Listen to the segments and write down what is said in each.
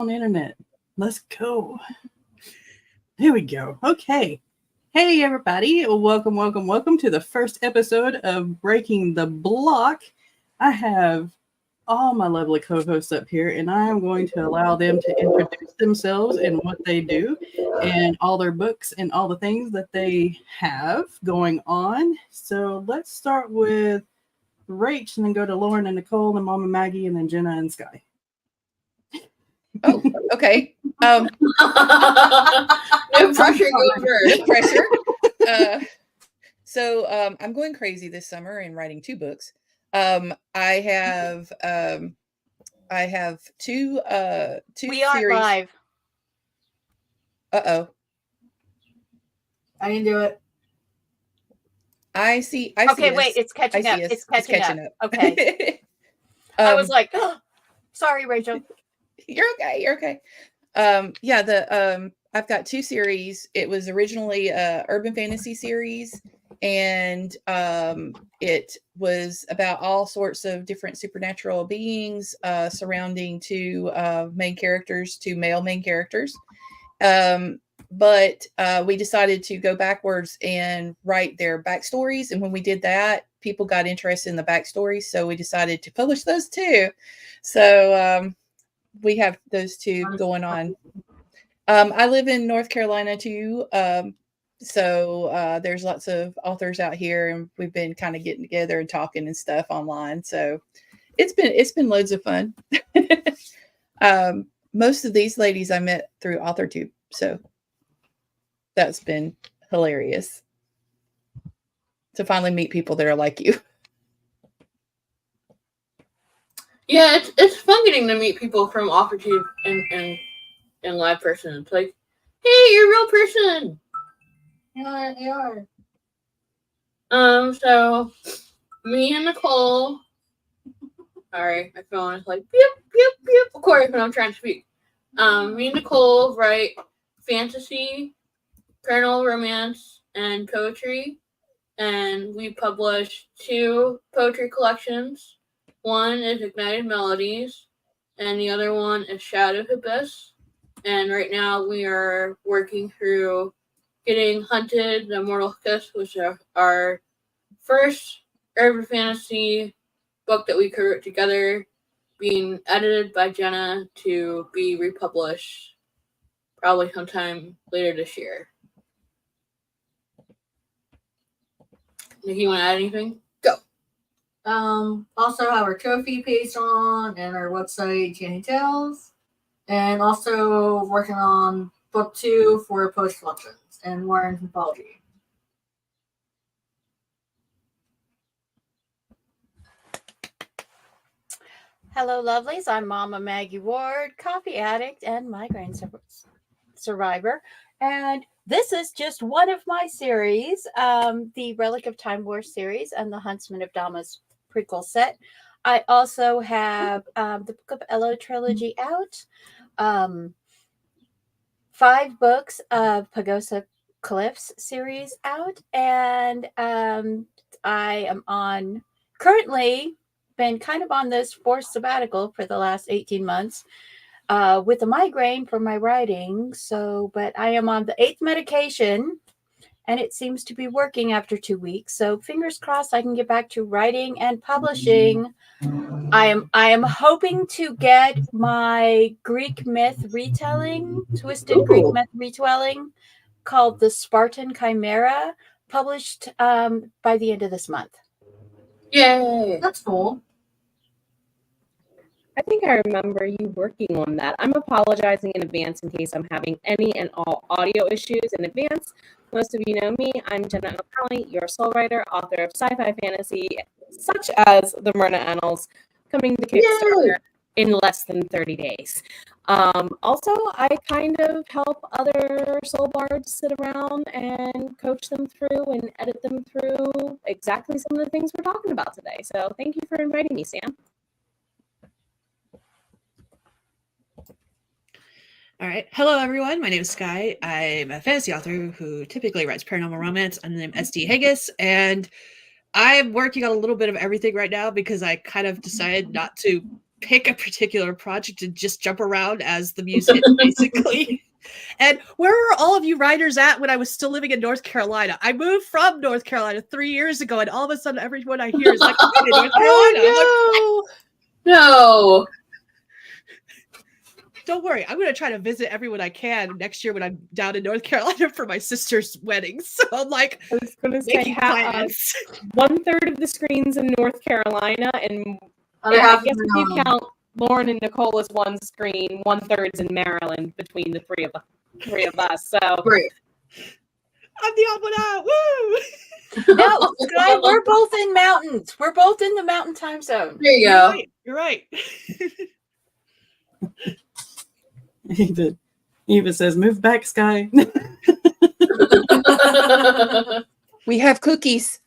on internet. Let's go. Here we go. Okay. Hey, everybody. Welcome to the first episode of Breaking the Block. I have all my lovely co-hosts up here, and I am going to allow them to introduce themselves and what they do and all their books and all the things that they have going on. So let's start with Rach and then go to Lauren and Nicole and Mama Maggie and then Jenna and Skye. Oh, okay. No pressure. Go first. No pressure. So I'm going crazy this summer and writing 2 books. I have two We aren't series. live. Uh-oh. I didn't do it. I see. Okay, us. wait, it's catching up. us. It's catching up. Okay. I was like, oh, sorry, Rachel. You're okay. I've got 2 series. It was originally a urban fantasy series, and it was about all sorts of different supernatural beings surrounding 2 main characters, 2 male main characters. But we decided to go backwards and write their backstories. And when we did that, people got interested in the backstories. So we decided to publish those too. So we have those 2 going on. I live in North Carolina too. So there's lots of authors out here, and we've been kind of getting together and talking and stuff online. So it's been loads of fun. Most of these ladies I met through AuthorTube. So that's been hilarious to finally meet people that are like you. Yeah, it's fun getting to meet people from AuthorTube and live person. It's like, hey, you're a real person. Yeah, they are. So me and Nicole. Sorry, my phone is like beep. Of course, when I'm trying to speak. Me and Nicole write fantasy, paranormal romance, and poetry, and we publish 2 poetry collections. One is Ignited Melodies, and the other one is Shadow Abyss. And right now we are working through getting Hunted, the Immortal Kiss, which is our first urban fantasy book that we wrote together, being edited by Jenna to be republished probably sometime later this year. Nikki, you want to add anything? Go. Also have our trophy page on and our website, Jenny Tales. And also working on book 2 for post collections and more anthology. Hello, lovelies. I'm Mama Maggie Ward, coffee addict and migraine survivor. And this is just one of my series, the Relic of Time War series and the Huntsman of Dama's prequel set. I also have the Book of Elo trilogy out, 5 books of Pagosa Cliffs series out, and I am on currently been kind of on this forced sabbatical for the last 18 months with a migraine for my writing. So, but I am on the 8th medication and it seems to be working after 2 weeks. So fingers crossed I can get back to writing and publishing. I am hoping to get my Greek myth retelling, twisted Greek myth retelling called The Spartan Chimera, published by the end of this month. Yay! That's cool. I think I remember you working on that. I'm apologizing in advance in case I'm having any and all audio issues in advance. Most of you know me. I'm Jenna, your soul writer, author of sci-fi fantasy, such as the Myrna Annals, coming to Kickstarter in less than 30 days. Also, I kind of help other soul bards sit around and coach them through and edit them through exactly some of the things we're talking about today. So thank you for inviting me, Sam. All right. Hello, everyone. My name is Skye. I'm a fantasy author who typically writes paranormal romance under the name SD Haggis, and I'm working on a little bit of everything right now because I kind of decided not to pick a particular project and just jump around as the muse hits, basically. And where were all of you writers at when I was still living in North Carolina? I moved from North Carolina 3 years ago, and all of a sudden, everyone I hear is like, I'm in North Carolina. Oh, No. Don't worry, I'm going to try to visit everyone I can next year when I'm down in North Carolina for my sister's wedding. So I'm like, I was going to say, making plans. 1/3 of the screens in North Carolina, and Other I half guess is if you count Lauren and Nicole as one screen, 1/3's in Maryland between the three of us. So great. I'm the odd one out. Woo! No, Skye, we're both in mountains. We're both in the mountain time zone. There you You're go. right. You're right. Eva says, "Move back, Skye." we have cookies.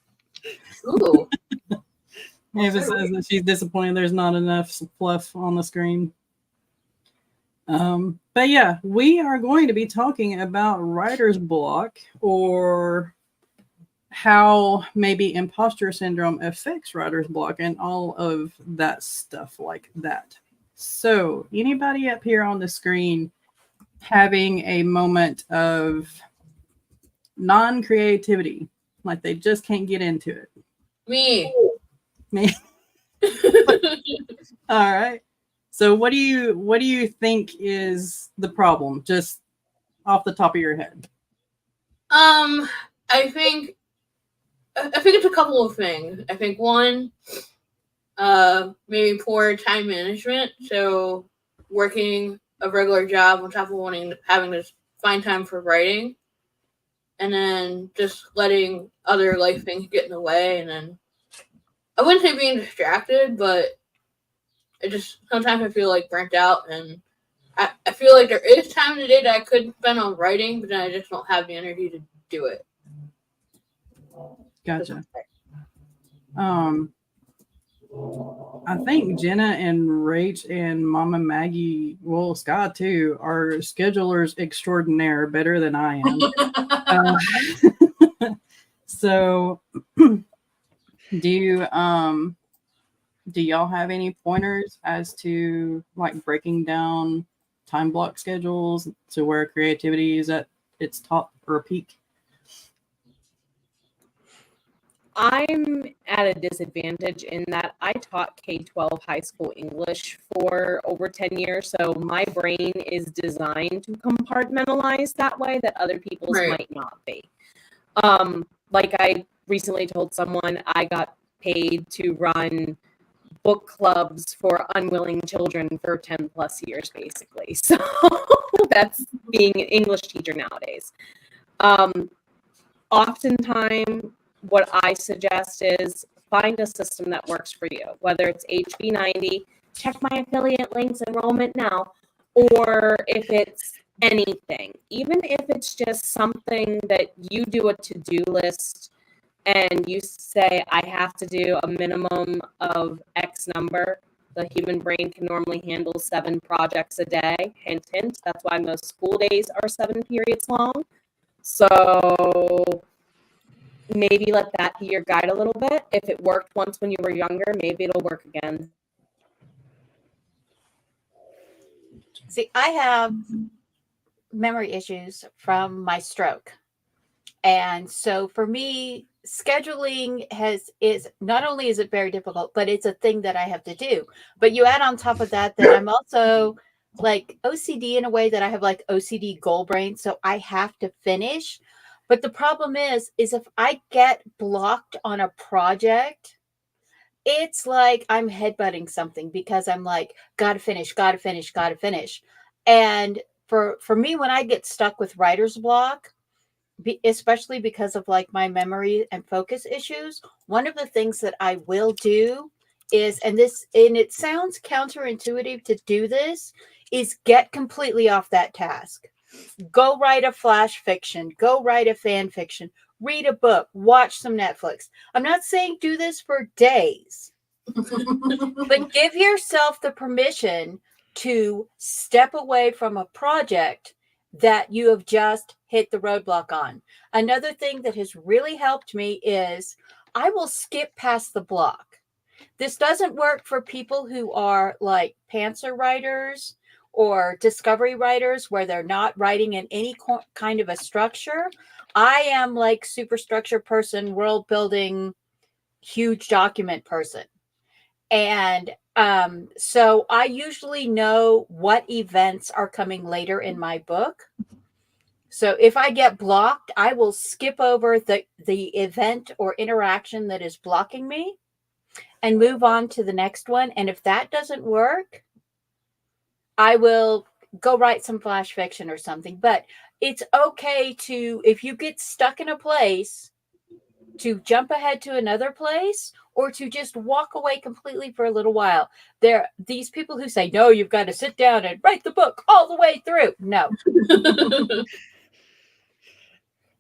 Ooh. Eva says that she's disappointed there's not enough fluff on the screen. But yeah, we are going to be talking about writer's block, or how maybe imposter syndrome affects writer's block and all of that stuff like that. So anybody up here on the screen having a moment of non-creativity, like they just can't get into it? Me. All right. So what do you think is the problem, just off the top of your head? I think it's a couple of things. I think one, maybe poor time management. So working a regular job on top of having to find time for writing, and then just letting other life things get in the way. And then I wouldn't say being distracted, but sometimes I feel like burnt out, and I feel like there is time in the day that I could spend on writing, but then I just don't have the energy to do it. Gotcha. I think Jenna and Rach and Mama Maggie, well, Skye too, are schedulers extraordinaire, better than I am. So, do y'all have any pointers as to like breaking down time block schedules to where creativity is at its top or peak? I'm at a disadvantage in that I taught K-12 high school English for over 10 years. So my brain is designed to compartmentalize that way that other people's Right. might not be. Like I recently told someone I got paid to run book clubs for unwilling children for 10 plus years, basically. So that's being an English teacher nowadays. Oftentimes, what I suggest is find a system that works for you, whether it's HB90, check my affiliate links, enrollment now, or if it's anything, even if it's just something that you do a to-do list and you say, I have to do a minimum of X number. The human brain can normally handle 7 projects a day. Hint, hint. That's why most school days are 7 periods long. So maybe let that be your guide a little bit. If it worked once when you were younger, maybe it'll work again. See, I have memory issues from my stroke. And so for me, scheduling is not only is it very difficult, but it's a thing that I have to do. But you add on top of that I'm also like OCD in a way that I have like OCD goal brain. So I have to finish. But the problem is if I get blocked on a project, it's like I'm headbutting something because I'm like, gotta finish. And for me, when I get stuck with writer's block, especially because of like my memory and focus issues, one of the things that I will do is, and it sounds counterintuitive to do this, is get completely off that task. Go write a flash fiction, go write a fan fiction, read a book, watch some Netflix. I'm not saying do this for days, but give yourself the permission to step away from a project that you have just hit the roadblock on. Another thing that has really helped me is I will skip past the block. This doesn't work for people who are like pantser writers or discovery writers where they're not writing in any kind of a structure. I am like superstructure person, world building, huge document person. And so I usually know what events are coming later in my book. So if I get blocked, I will skip over the event or interaction that is blocking me and move on to the next one. And if that doesn't work, I will go write some flash fiction or something. But it's okay to, if you get stuck in a place, to jump ahead to another place or to just walk away completely for a little while. There, these people who say, no, you've got to sit down and write the book all the way through. No.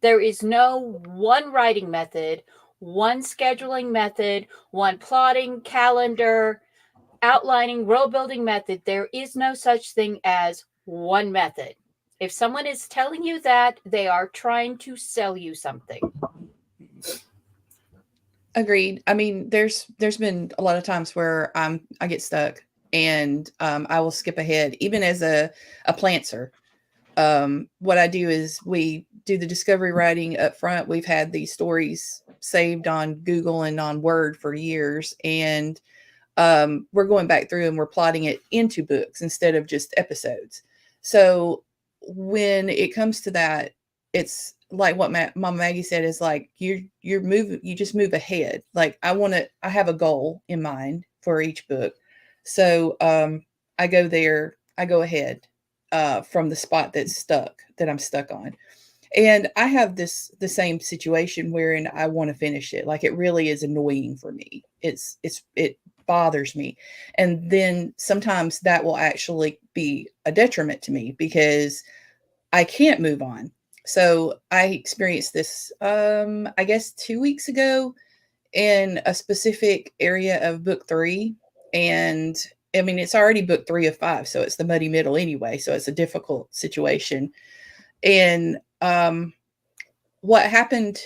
There is no one writing method, one scheduling method, one plotting, calendar, outlining, world building method. There is no such thing as one method. If someone is telling you that, they are trying to sell you something. Agreed. I mean, there's been a lot of times where I get stuck and I will skip ahead, even as a plantser. What I do is we do the discovery writing up front. We've had these stories saved on Google and on Word for years, and we're going back through and we're plotting it into books instead of just episodes. So when it comes to that, it's like what Mama Maggie said, is like you just move ahead. Like I have a goal in mind for each book. So I go ahead from the spot that I'm stuck on. And I have the same situation wherein I want to finish it. Like it really is annoying for me. It bothers me. And then sometimes that will actually be a detriment to me because I can't move on. So I experienced this, I guess 2 weeks ago in a specific area of book 3. And I mean, it's already book 3 of 5. So it's the muddy middle anyway. So it's a difficult situation. And what happened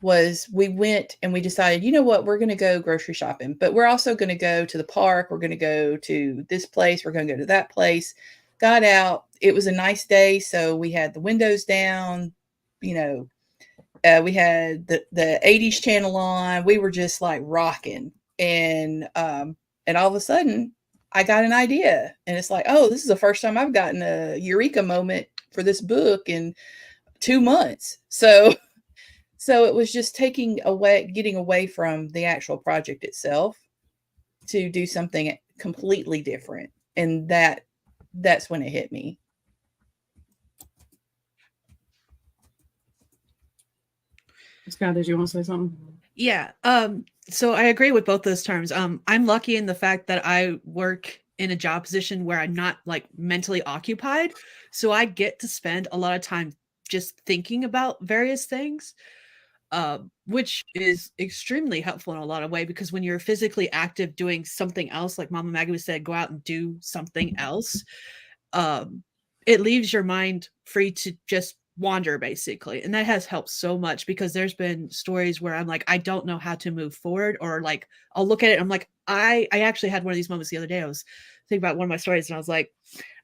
was we went and we decided, you know what, we're going to go grocery shopping, but we're also going to go to the park. We're going to go to this place. We're going to go to that place. Got out. It was a nice day. So we had the windows down, we had the 80s channel on. We were just like rocking. And all of a sudden I got an idea, and it's like, oh, this is the first time I've gotten a eureka moment for this book in 2 months. So it was just getting away from the actual project itself to do something completely different. And that's when it hit me. Skye, did you want to say something? Yeah. So I agree with both those terms. I'm lucky in the fact that I work in a job position where I'm not like mentally occupied. So I get to spend a lot of time just thinking about various things, which is extremely helpful in a lot of ways, because when you're physically active doing something else, like Mama Maggie said, go out and do something else, it leaves your mind free to just wander, basically. And that has helped so much, because there's been stories where I'm like, I don't know how to move forward, or like I'll look at it and I'm like, I actually had one of these moments the other day. I was thinking about one of my stories and I was like,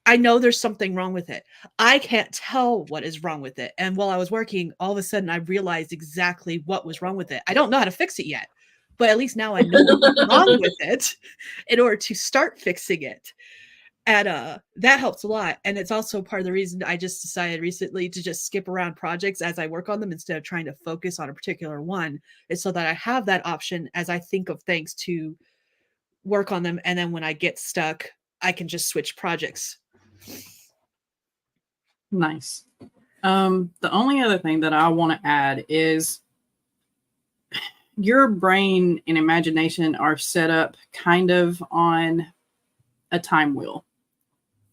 I know there's something wrong with it. I can't tell what is wrong with it. And while I was working, all of a sudden I realized exactly what was wrong with it. I don't know how to fix it yet, but at least now I know what's wrong with it in order to start fixing it. And that helps a lot. And it's also part of the reason I just decided recently to just skip around projects as I work on them instead of trying to focus on a particular one, is so that I have that option as I think of things to work on them. And then when I get stuck, I can just switch projects. Nice. The only other thing that I want to add is your brain and imagination are set up kind of on a time wheel.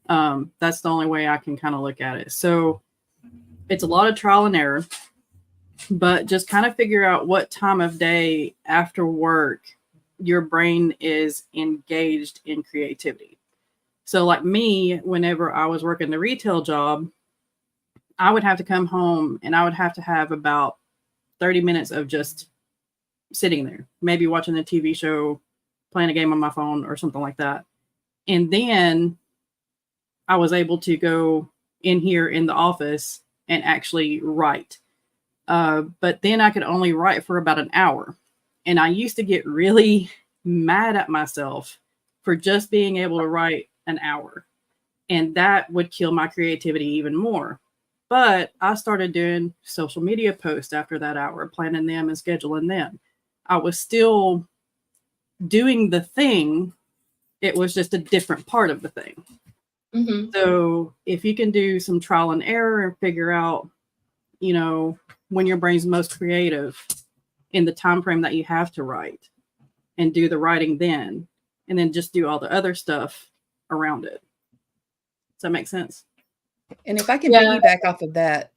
That's the only way I can kind of look at it. So it's a lot of trial and error, but just kind of figure out what time of day after work your brain is engaged in creativity. So like me, whenever I was working the retail job, I would have to come home and I would have to have about 30 minutes of just sitting there, maybe watching a TV show, playing a game on my phone or something like that. And then I was able to go in here in the office and actually write. But then I could only write for about an hour. And I used to get really mad at myself for just being able to write an hour. And that would kill my creativity even more. But I started doing social media posts after that hour, planning them and scheduling them. I was still doing the thing. It was just a different part of the thing. Mm-hmm. So if you can do some trial and error and figure out, you know, when your brain's most creative in the time frame that you have to write, and do the writing then, and then just do all the other stuff around it. Does that make sense? And if I can piggyback off of that,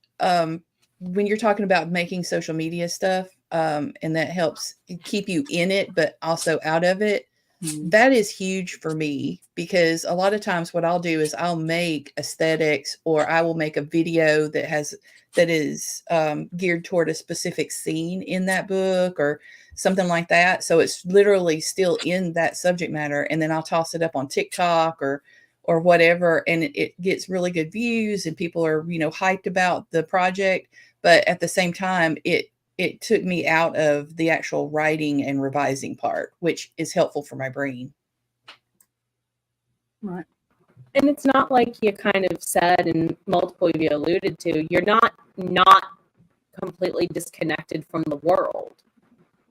when you're talking about making social media stuff, and that helps keep you in it, but also out of it, that is huge for me, because a lot of times what I'll do is I'll make aesthetics, or I will make a video that is geared toward a specific scene in that book or something like that. So it's literally still in that subject matter. And then I'll toss it up on TikTok or whatever. And it gets really good views and people are, hyped about the project. But at the same time, it took me out of the actual writing and revising part, which is helpful for my brain. Right. And it's not like you kind of said, and multiple of you alluded to, you're not completely disconnected from the world.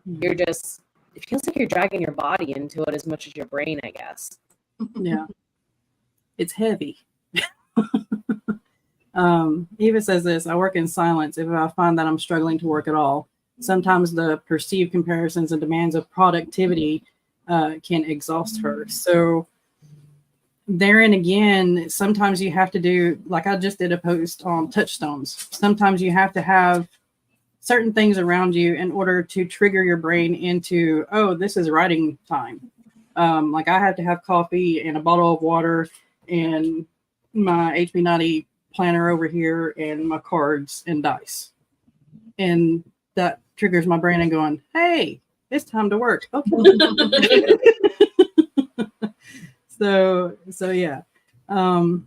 You're just, it feels like you're dragging your body into it as much as your brain, I guess. Yeah. It's heavy. Eva says this: I work in silence if I find that I'm struggling to work at all. Sometimes the perceived comparisons and demands of productivity can exhaust her. So therein again, sometimes you have to do, like I just did a post on touchstones. Sometimes you have to have certain things around you in order to trigger your brain into, oh, this is writing time. Like I have to have coffee and a bottle of water and my HP90 planner over here and my cards and dice. And that triggers my brain and going, hey, it's time to work. Okay. So yeah. And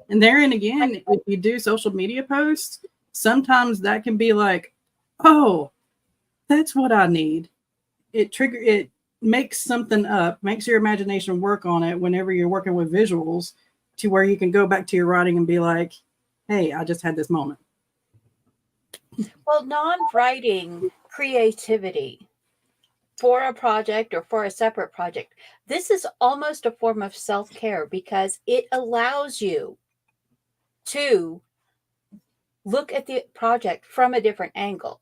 therein again, if you do social media posts, sometimes that can be like, oh, that's what I need. It makes something up, makes your imagination work on it whenever you're working with visuals, to where you can go back to your writing and be like, hey, I just had this moment. Well, non-writing creativity for a project or for a separate project, this is almost a form of self-care, because it allows you to look at the project from a different angle.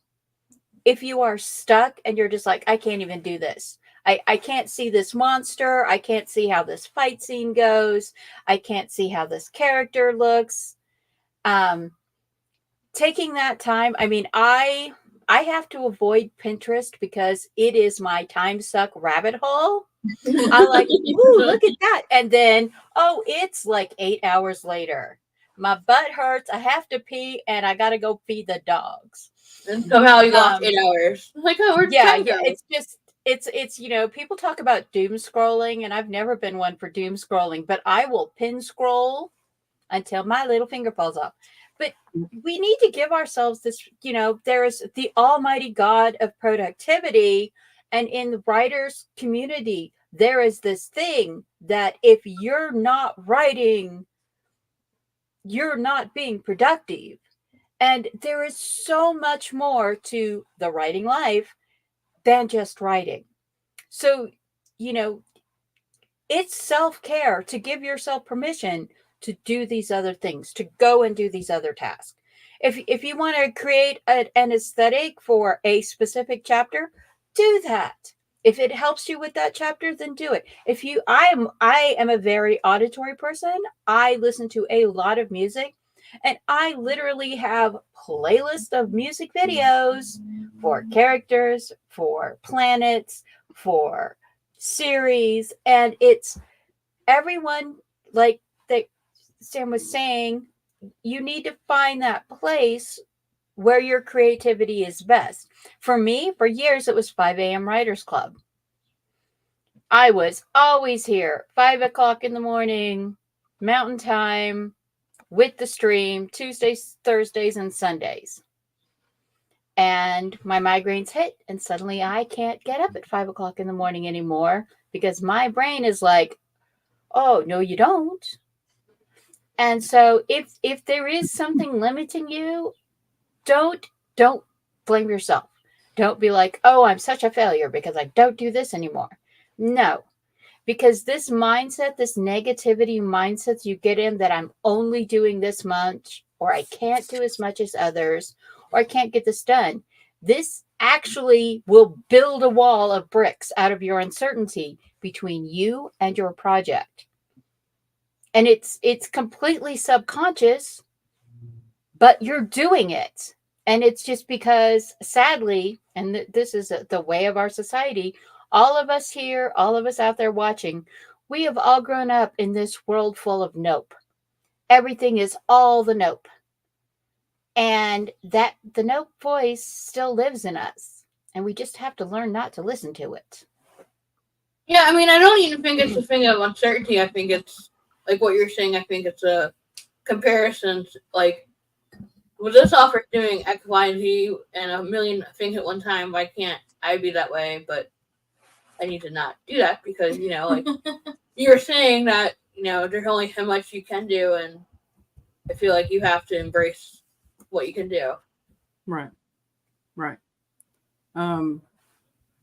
If you are stuck and you're just like, I can't even do this. I can't see this monster. I can't see how this fight scene goes. I can't see how this character looks. Taking that time, I mean, I have to avoid Pinterest because it is my time suck rabbit hole. I like, ooh, look at that. And then, oh, it's like 8 hours later. My butt hurts. I have to pee and I got to go feed the dogs. And somehow you lost 8 hours. Like, oh, where'd yeah, time go? It's just, it's, people talk about doom scrolling, and I've never been one for doom scrolling, but I will pin scroll until my little finger falls off. But we need to give ourselves this, there is the almighty God of productivity. And in the writers community, there is this thing that if you're not writing, you're not being productive. And there is so much more to the writing life than just writing. So, it's self-care to give yourself permission to do these other things, to go and do these other tasks. If you want to create an aesthetic for a specific chapter, do that. If it helps you with that chapter, then do it. I am a very auditory person. I listen to a lot of music, and I literally have playlists of music videos for characters, for planets, for series, and it's everyone, like that Sam was saying, you need to find that place where your creativity is best. For me, for years, it was 5 a.m. Writers Club. I was always here, 5 o'clock in the morning, Mountain Time, with the stream, Tuesdays, Thursdays, and Sundays. And my migraines hit, and suddenly I can't get up at 5 o'clock in the morning anymore because my brain is like, oh, no, you don't. And so if there is something limiting you, don't blame yourself. Don't be like, oh, I'm such a failure because I don't do this anymore. No, because this mindset, this negativity mindset you get in that I'm only doing this much, or I can't do as much as others, or I can't get this done. This actually will build a wall of bricks out of your uncertainty between you and your project. And it's completely subconscious, but you're doing it. And it's just because, sadly, and this is the way of our society, all of us here, all of us out there watching, we have all grown up in this world full of nope. Everything is all the nope. And that the nope voice still lives in us. And we just have to learn not to listen to it. Yeah, I mean, I don't even think it's a thing of uncertainty. I think it's like what you're saying. I think it's a comparison. Like, well, this offer doing X, Y, and Z and a million things at one time. Why can't I be that way? But I need to not do that because, you know, like you're saying that, you know, there's only so much you can do. And I feel like you have to embrace what you can do. Right.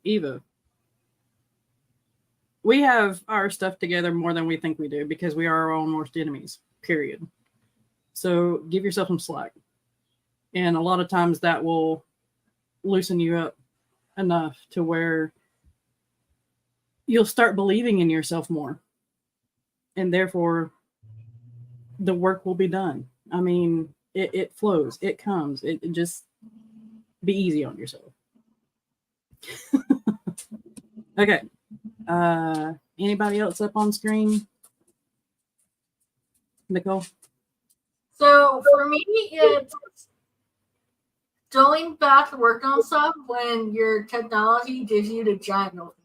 Eva, we have our stuff together more than we think we do because we are our own worst enemies, period. So give yourself some slack. And a lot of times that will loosen you up enough to where you'll start believing in yourself more. And therefore, the work will be done. I mean, it flows. It comes. It just be easy on yourself. Okay. Anybody else up on screen? Nicole? So for me, it's going back to work on stuff when your technology gives you the giant middle finger.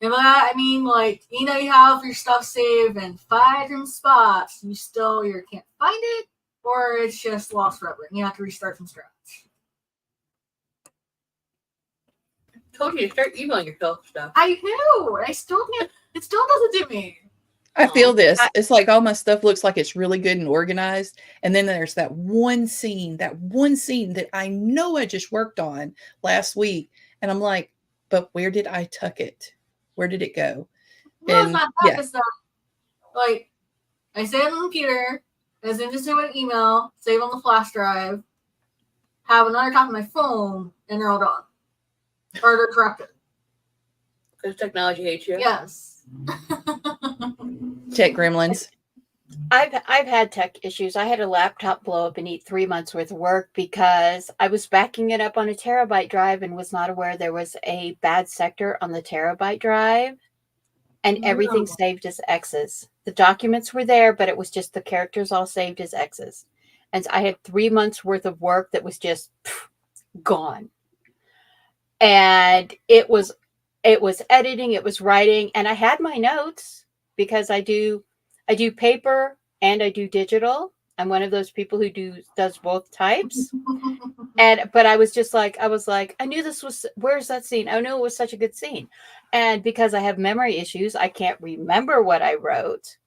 And by that, I mean, like, you know, you have your stuff saved in 5 different spots. You can't find it, or it's just lost forever. And you have to restart from scratch. I told you to start emailing yourself stuff. I know. I still can't. It still doesn't do me. I feel this. It's like all my stuff looks like it's really good and organized. And then there's that one scene that I know I just worked on last week. And I'm like, but where did I tuck it? Where did it go? No, And it's not that. It's not. Like, I save it on the computer, I send it to an email, save on the flash drive, have another copy on my phone, and they're all done. Or they're corrupted. Because technology hates you. Yes. tech gremlins. I've had tech issues. I had a laptop blow up and eat 3 months worth of work because I was backing it up on a terabyte drive and was not aware there was a bad sector on the terabyte drive, and everything saved as X's. The documents were there, but it was just the characters all saved as X's. And so I had 3 months worth of work that was just gone. And it was editing, it was writing, and I had my notes because I do paper and I do digital. I'm one of those people who does both types. But I was like, I knew this was, where's that scene? I knew it was such a good scene. And because I have memory issues, I can't remember what I wrote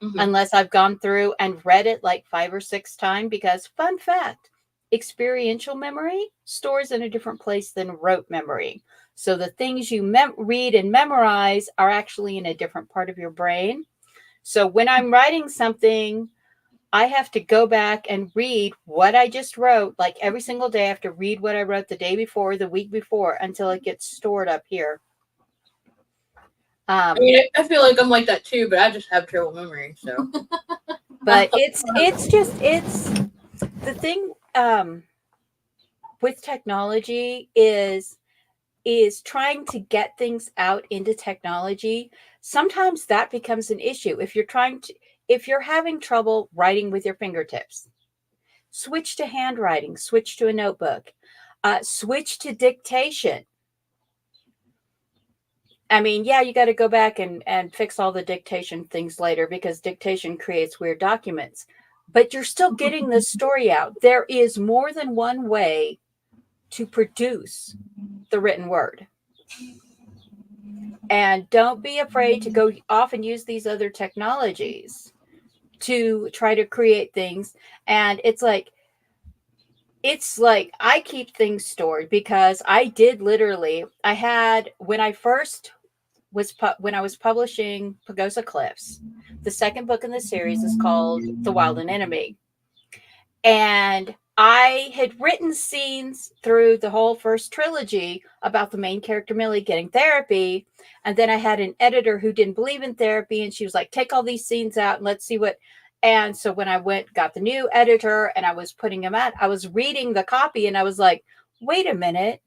unless I've gone through and read it like 5 or 6 times. Because fun fact, experiential memory stores in a different place than rote memory. So the things you read and memorize are actually in a different part of your brain. So when I'm writing something, I have to go back and read what I just wrote. Like every single day, I have to read what I wrote the day before, the week before, until it gets stored up here. I mean, I feel like I'm like that too, but I just have terrible memory. So, but it's the thing with technology is trying to get things out into technology. Sometimes that becomes an issue. If you're having trouble writing with your fingertips, switch to handwriting, switch to a notebook, switch to dictation. I mean, yeah, you got to go back and fix all the dictation things later because dictation creates weird documents. But you're still getting the story out. There is more than one way to produce the written word. And don't be afraid to go off and use these other technologies to try to create things. And it's like I keep things stored because I did literally, I had, when I was publishing Pagosa Cliffs, the second book in the series is called The Wild and Enemy. And I had written scenes through the whole first trilogy about the main character, Millie, getting therapy. And then I had an editor who didn't believe in therapy. And she was like, take all these scenes out and let's see what. And so when I got the new editor and I was putting them out, I was reading the copy and I was like, wait a minute.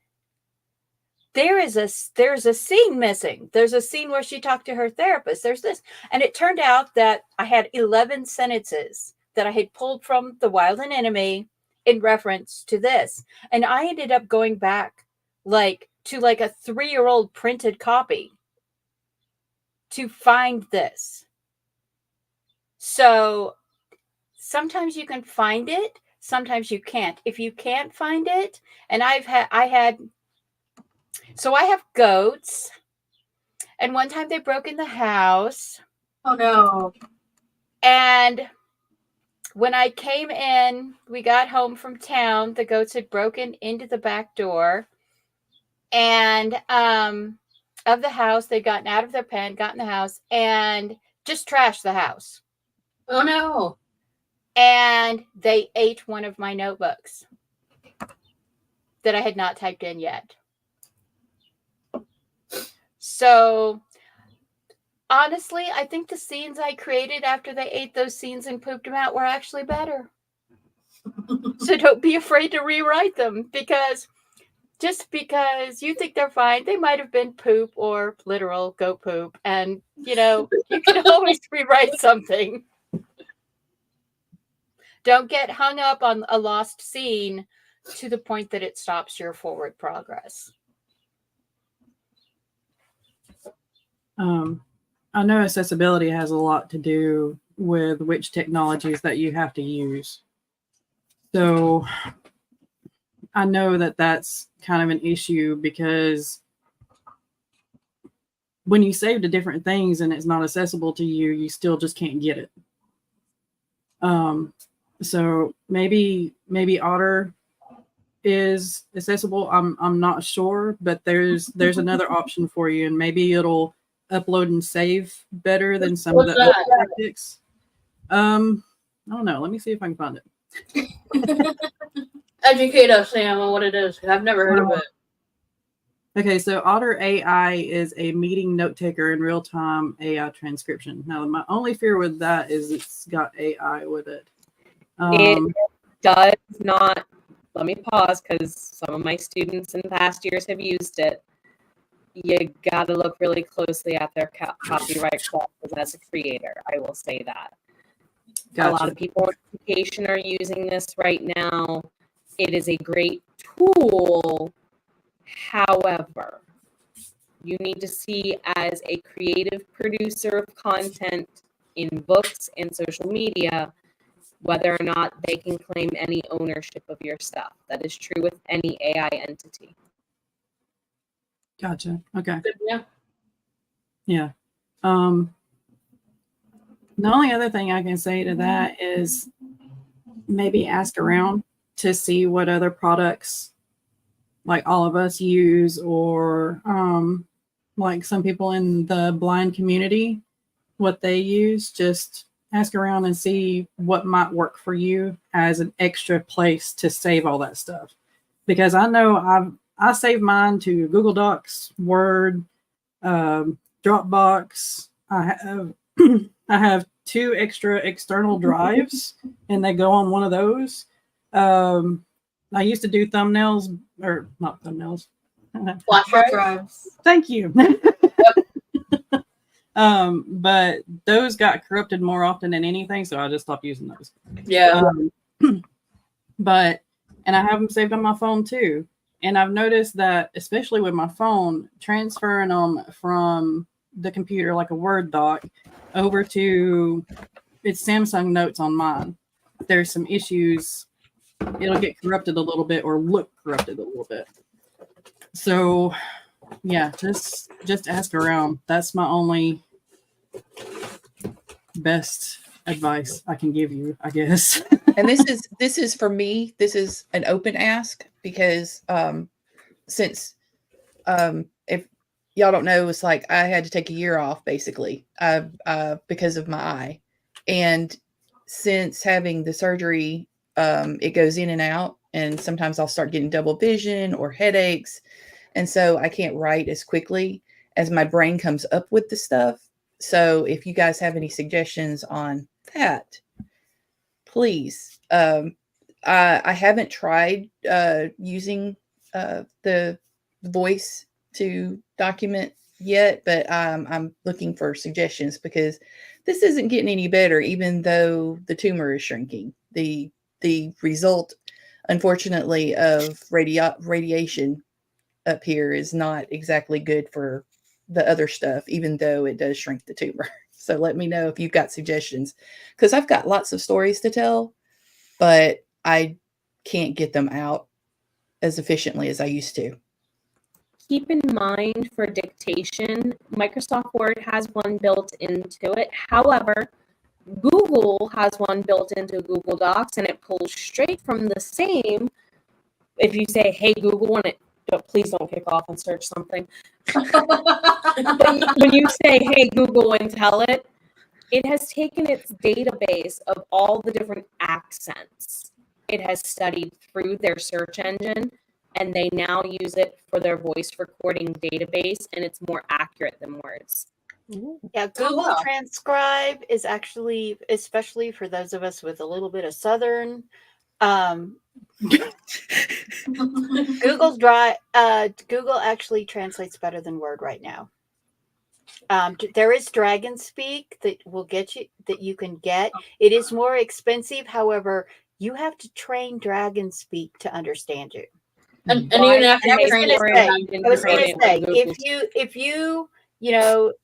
There's a scene missing. There's a scene where she talked to her therapist. There's this. And it turned out that I had 11 sentences that I had pulled from The Wild and Enemy in reference to this. And I ended up going back to a 3-year-old printed copy to find this. So sometimes you can find it, sometimes you can't. If you can't find it, and I have goats, and one time they broke in the house. Oh no. And when I came in, we got home from town, the goats had broken into the back door and of the house. They'd gotten out of their pen, got in the house, and just trashed the house. Oh no. And they ate one of my notebooks that I had not typed in yet. So honestly, I think the scenes I created after they ate those scenes and pooped them out were actually better. So don't be afraid to rewrite them, because just because you think they're fine, they might have been poop or literal goat poop. And, you can always rewrite something. Don't get hung up on a lost scene to the point that it stops your forward progress. I know accessibility has a lot to do with which technologies that you have to use. So I know that that's kind of an issue, because when you save to different things and it's not accessible to you, you still just can't get it. So maybe Otter is accessible. I'm not sure, but there's another option for you, and maybe it'll upload and save better than some of the other tactics. I don't know. Let me see if I can find it. Educate us, Sam, on what it is. I've never heard of it. Okay, so Otter AI is a meeting note taker and real-time AI transcription. Now, my only fear with that is it's got AI with it. It does not. Let me pause, because some of my students in past years have used it. You got to look really closely at their copyright clauses as a creator. I will say that. Gotcha. A lot of people in education are using this right now. It is a great tool. However, you need to see, as a creative producer of content in books and social media, whether or not they can claim any ownership of your stuff. That is true with any AI entity. Gotcha. Okay. Yeah. Yeah. The only other thing I can say to that is maybe ask around to see what other products like all of us use, or like some people in the blind community, what they use. Just ask around and see what might work for you as an extra place to save all that stuff. Because I know I save mine to Google Docs, Word, Dropbox. I have 2 extra external drives, and they go on one of those. I used to do thumbnails, or not thumbnails. Flash drives. Thank you. But those got corrupted more often than anything, so I just stopped using those. Yeah. And I have them saved on my phone too. And I've noticed that, especially with my phone, transferring them from the computer, like a Word doc, over to it's Samsung Notes on mine. There's some issues. It'll get corrupted a little bit or look corrupted a little bit. So, yeah, just ask around. That's my only best advice I can give you, I guess. And this is for me, this is an open ask because since if y'all don't know, it's like I had to take a year off basically because of my eye. And since having the surgery, it goes in and out, and sometimes I'll start getting double vision or headaches. And so I can't write as quickly as my brain comes up with the stuff. So if you guys have any suggestions on that, please. I haven't tried using the voice to document yet, but I'm looking for suggestions because this isn't getting any better, even though the tumor is shrinking. The result, unfortunately, of radiation up here is not exactly good for the other stuff, even though it does shrink the tumor. So let me know if you've got suggestions, because I've got lots of stories to tell, but I can't get them out as efficiently as I used to. Keep in mind for dictation, Microsoft Word has one built into it. However, Google has one built into Google Docs, and it pulls straight from the same. If you say, hey, Google, and it, please don't kick off and search something. When you say, hey, Google, and tell it, it has taken its database of all the different accents. It has studied through their search engine, and they now use it for their voice recording database, and it's more accurate than words. Yeah, Google wow. Transcribe is actually, especially for those of us with a little bit of Southern, Google actually translates better than Word right now. There is Dragon Speak that will get you, that you can get. It is more expensive. However, you have to train Dragon Speak to understand you. And even after I you was train gonna it, say, if you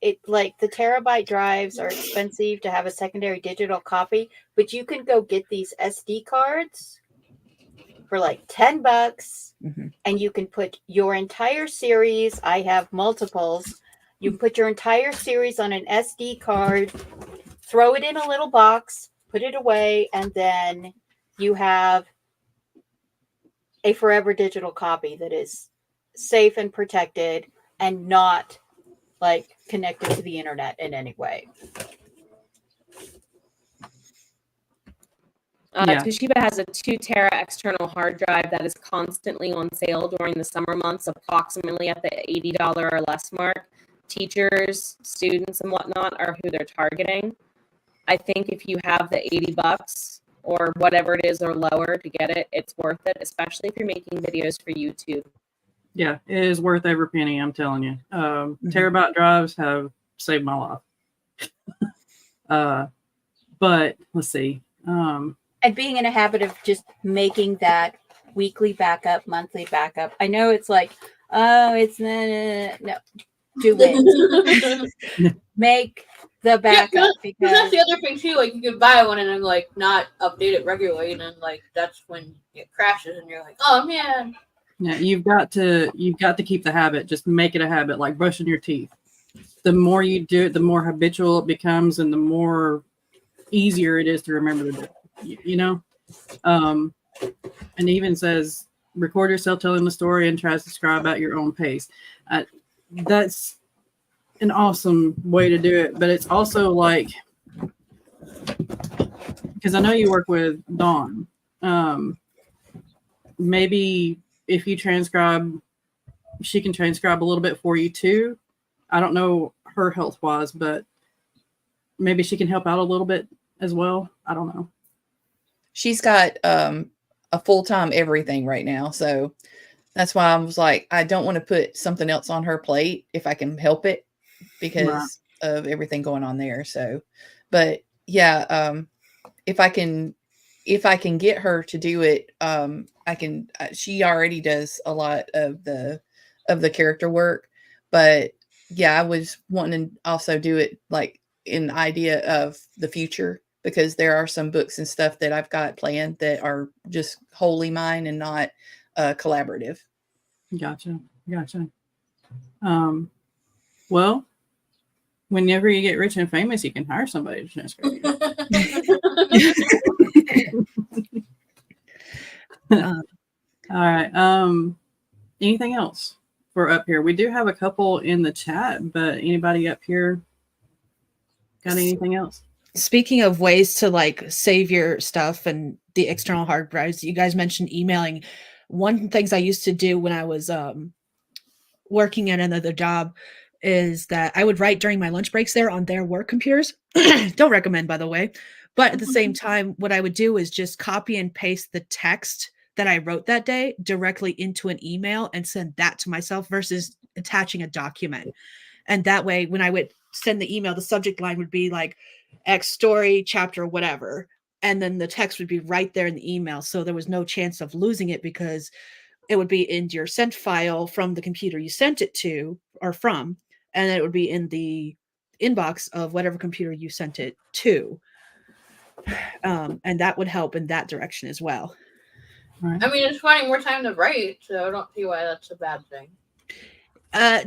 it, like, the terabyte drives are expensive to have a secondary digital copy, but you can go get these SD cards for like $10, Mhm. and you can put your entire series. I have multiples. You put your entire series on an SD card, throw it in a little box, put it away, and then you have a forever digital copy that is safe and protected and not like connected to the internet in any way. Yeah. Toshiba has a 2 tera external hard drive that is constantly on sale during the summer months, approximately at the $80 or less mark. Teachers, students, and whatnot are who they're targeting. I think if you have the $80 or whatever it is or lower to get it, it's worth it, especially if you're making videos for YouTube. Yeah, it is worth every penny, I'm telling you. Terabyte drives have saved my life. But let's see. And being in a habit of just making that weekly backup, monthly backup. I know it's like, oh, it's no. Do it. Make the backup, because that's the other thing too. Like, you can buy one and then like not update it regularly, and then like that's when it crashes, and you're like, oh man. Yeah, you've got to keep the habit. Just make it a habit, like brushing your teeth. The more you do it, the more habitual it becomes, and the more easier it is to remember to do it. You know, and it even says record yourself telling the story and try to describe at your own pace. That's an awesome way to do it, but it's also like, because I know you work with Dawn, maybe if you transcribe, she can transcribe a little bit for you too. I don't know her health wise, but maybe she can help out a little bit as well. I don't know. She's got a full-time everything right now, so that's why I was like, I don't want to put something else on her plate if I can help it, because of everything going on there. So, but yeah, if I can if I can get her to do it, I can. She already does a lot of the character work, but yeah, I was wanting to also do it like in idea of the future, because there are some books and stuff that I've got planned that are just wholly mine and not collaborative. Gotcha. Well, whenever you get rich and famous, you can hire somebody to transcribe you. All right. Anything else for up here? We do have a couple in the chat, but anybody up here got anything else? Speaking of ways to like save your stuff and the external hard drives, you guys mentioned emailing. One of the things I used to do when I was working at another job is that I would write during my lunch breaks there on their work computers. Don't recommend, by the way. But at the same time, what I would do is just copy and paste the text that I wrote that day directly into an email and send that to myself versus attaching a document. And that way, when I would send the email, the subject line would be like X story, chapter, whatever. And then the text would be right there in the email. So there was no chance of losing it because it would be in your sent file from the computer you sent it to or from. And then it would be in the inbox of whatever computer you sent it to. And that would help in that direction as well. Right. I mean, it's finding more time to write, so I don't see why that's a bad thing.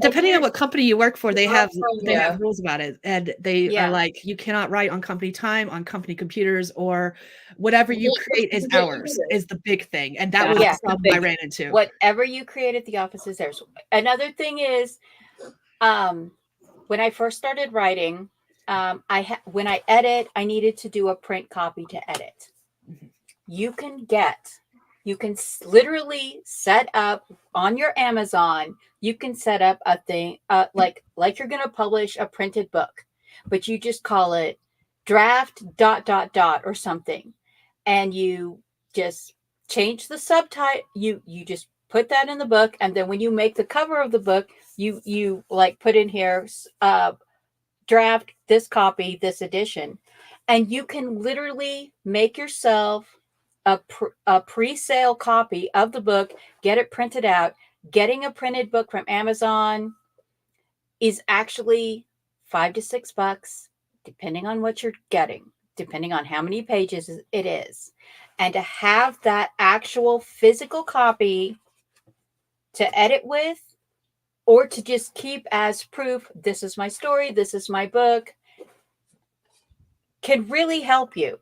Depending on what company you work for, they have Yeah. rules about it, and they Yeah. are like, you cannot write on company time, on company computers, or whatever you create is ours is the big thing, and that was Yeah. the problem I ran into. Whatever you create at the office is theirs. Another thing is, when I first started writing, when I edit, I needed to do a print copy to edit. You can literally set up on your Amazon. You can set up a thing like you're going to publish a printed book, but you just call it draft ... or something, and you just change the subtitle. You just put that in the book, and then when you make the cover of the book, you like put in here draft this copy, this edition, and you can literally make yourself a pre-sale copy of the book, get it printed out. Getting a printed book from Amazon is actually $5 to $6, depending on what you're getting, depending on how many pages it is. And to have that actual physical copy to edit with, or to just keep as proof, this is my story, this is my book, can really help you.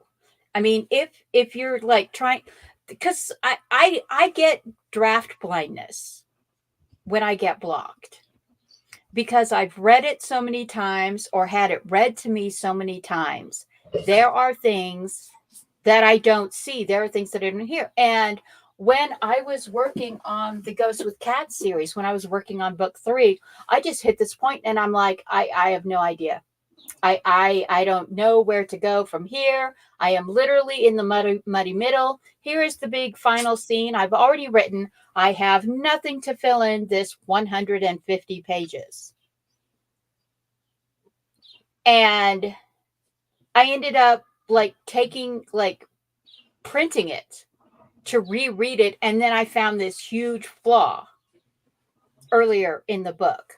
I mean, if you're like trying, because I get draft blindness when I get blocked, because I've read it so many times or had it read to me so many times. There are things that I don't see. There are things that I don't hear. And when I was working on the Ghost with Cats series, when I was working on book 3, I just hit this point and I'm like, I have no idea. I don't know where to go from here. I am literally in the muddy middle. Here is the big final scene I've already written. I have nothing to fill in this 150 pages. And I ended up printing it to reread it. And then I found this huge flaw earlier in the book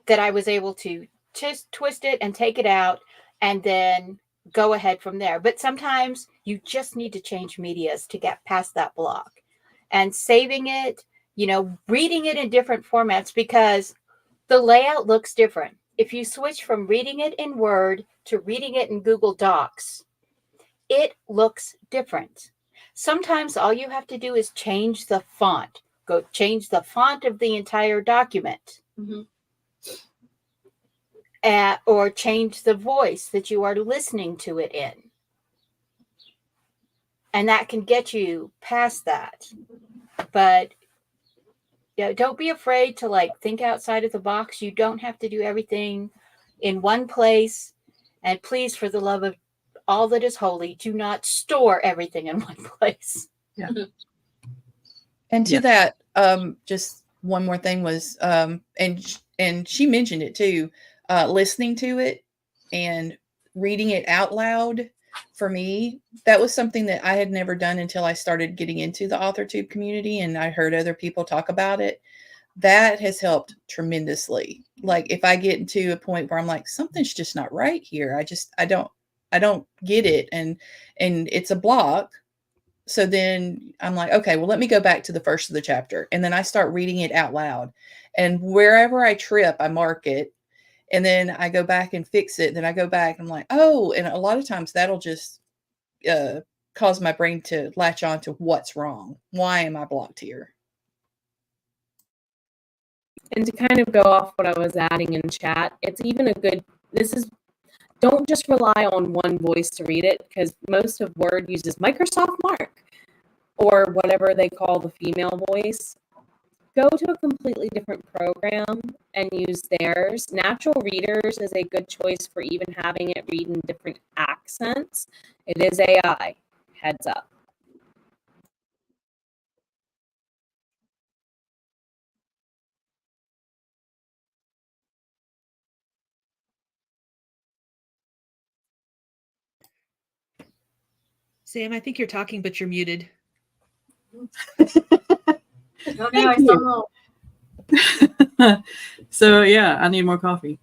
that I was able to just twist it and take it out and then go ahead from there. But sometimes you just need to change medias to get past that block, and saving it, reading it in different formats, because the layout looks different. If you switch from reading it in Word to reading it in Google Docs, it looks different. Sometimes all you have to do is change the font. Go change the font of the entire document. Mm-hmm. Or change the voice that you are listening to it in. And that can get you past that. But don't be afraid to think outside of the box. You don't have to do everything in one place. And please, for the love of all that is holy, do not store everything in one place. Yeah. And to that, just one more thing was, and she mentioned it too, listening to it and reading it out loud for me, that was something that I had never done until I started getting into the AuthorTube community and I heard other people talk about it. That has helped tremendously. Like if I get into a point where I'm like, something's just not right here. I don't get it. And it's a block. So then I'm like, okay, well, let me go back to the first of the chapter. And then I start reading it out loud. And wherever I trip, I mark it. And then I go back and fix it. Then I go back and I'm like, oh, and a lot of times that'll just cause my brain to latch on to what's wrong. Why am I blocked here? And to kind of go off what I was adding in chat, it's even a good, don't just rely on one voice to read it, because most of Word uses Microsoft Mark or whatever they call the female voice. Go to a completely different program and use theirs. Natural Readers is a good choice for even having it read in different accents. It is AI, heads up. Sam, I think you're talking, but you're muted. Okay, I still know. So yeah, I need more coffee.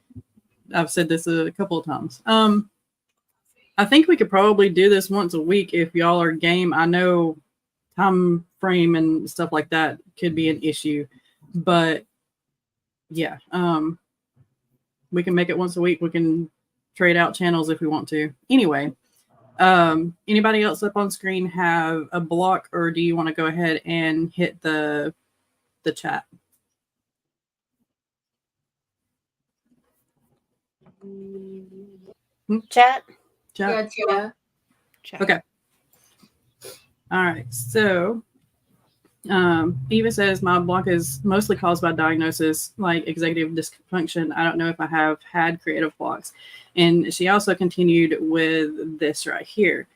I've said this a couple of times. I think we could probably do this once a week if y'all are game. I know time frame and stuff like that could be an issue, but yeah, we can make it once a week. We can trade out channels if we want to. Anyway, anybody else up on screen have a block, or do you want to go ahead and hit the chat? Chat. Chat. Yeah. Chat. Okay. All right. So Eva says my block is mostly caused by diagnosis, like executive dysfunction. I don't know if I have had creative blocks. And she also continued with this right here.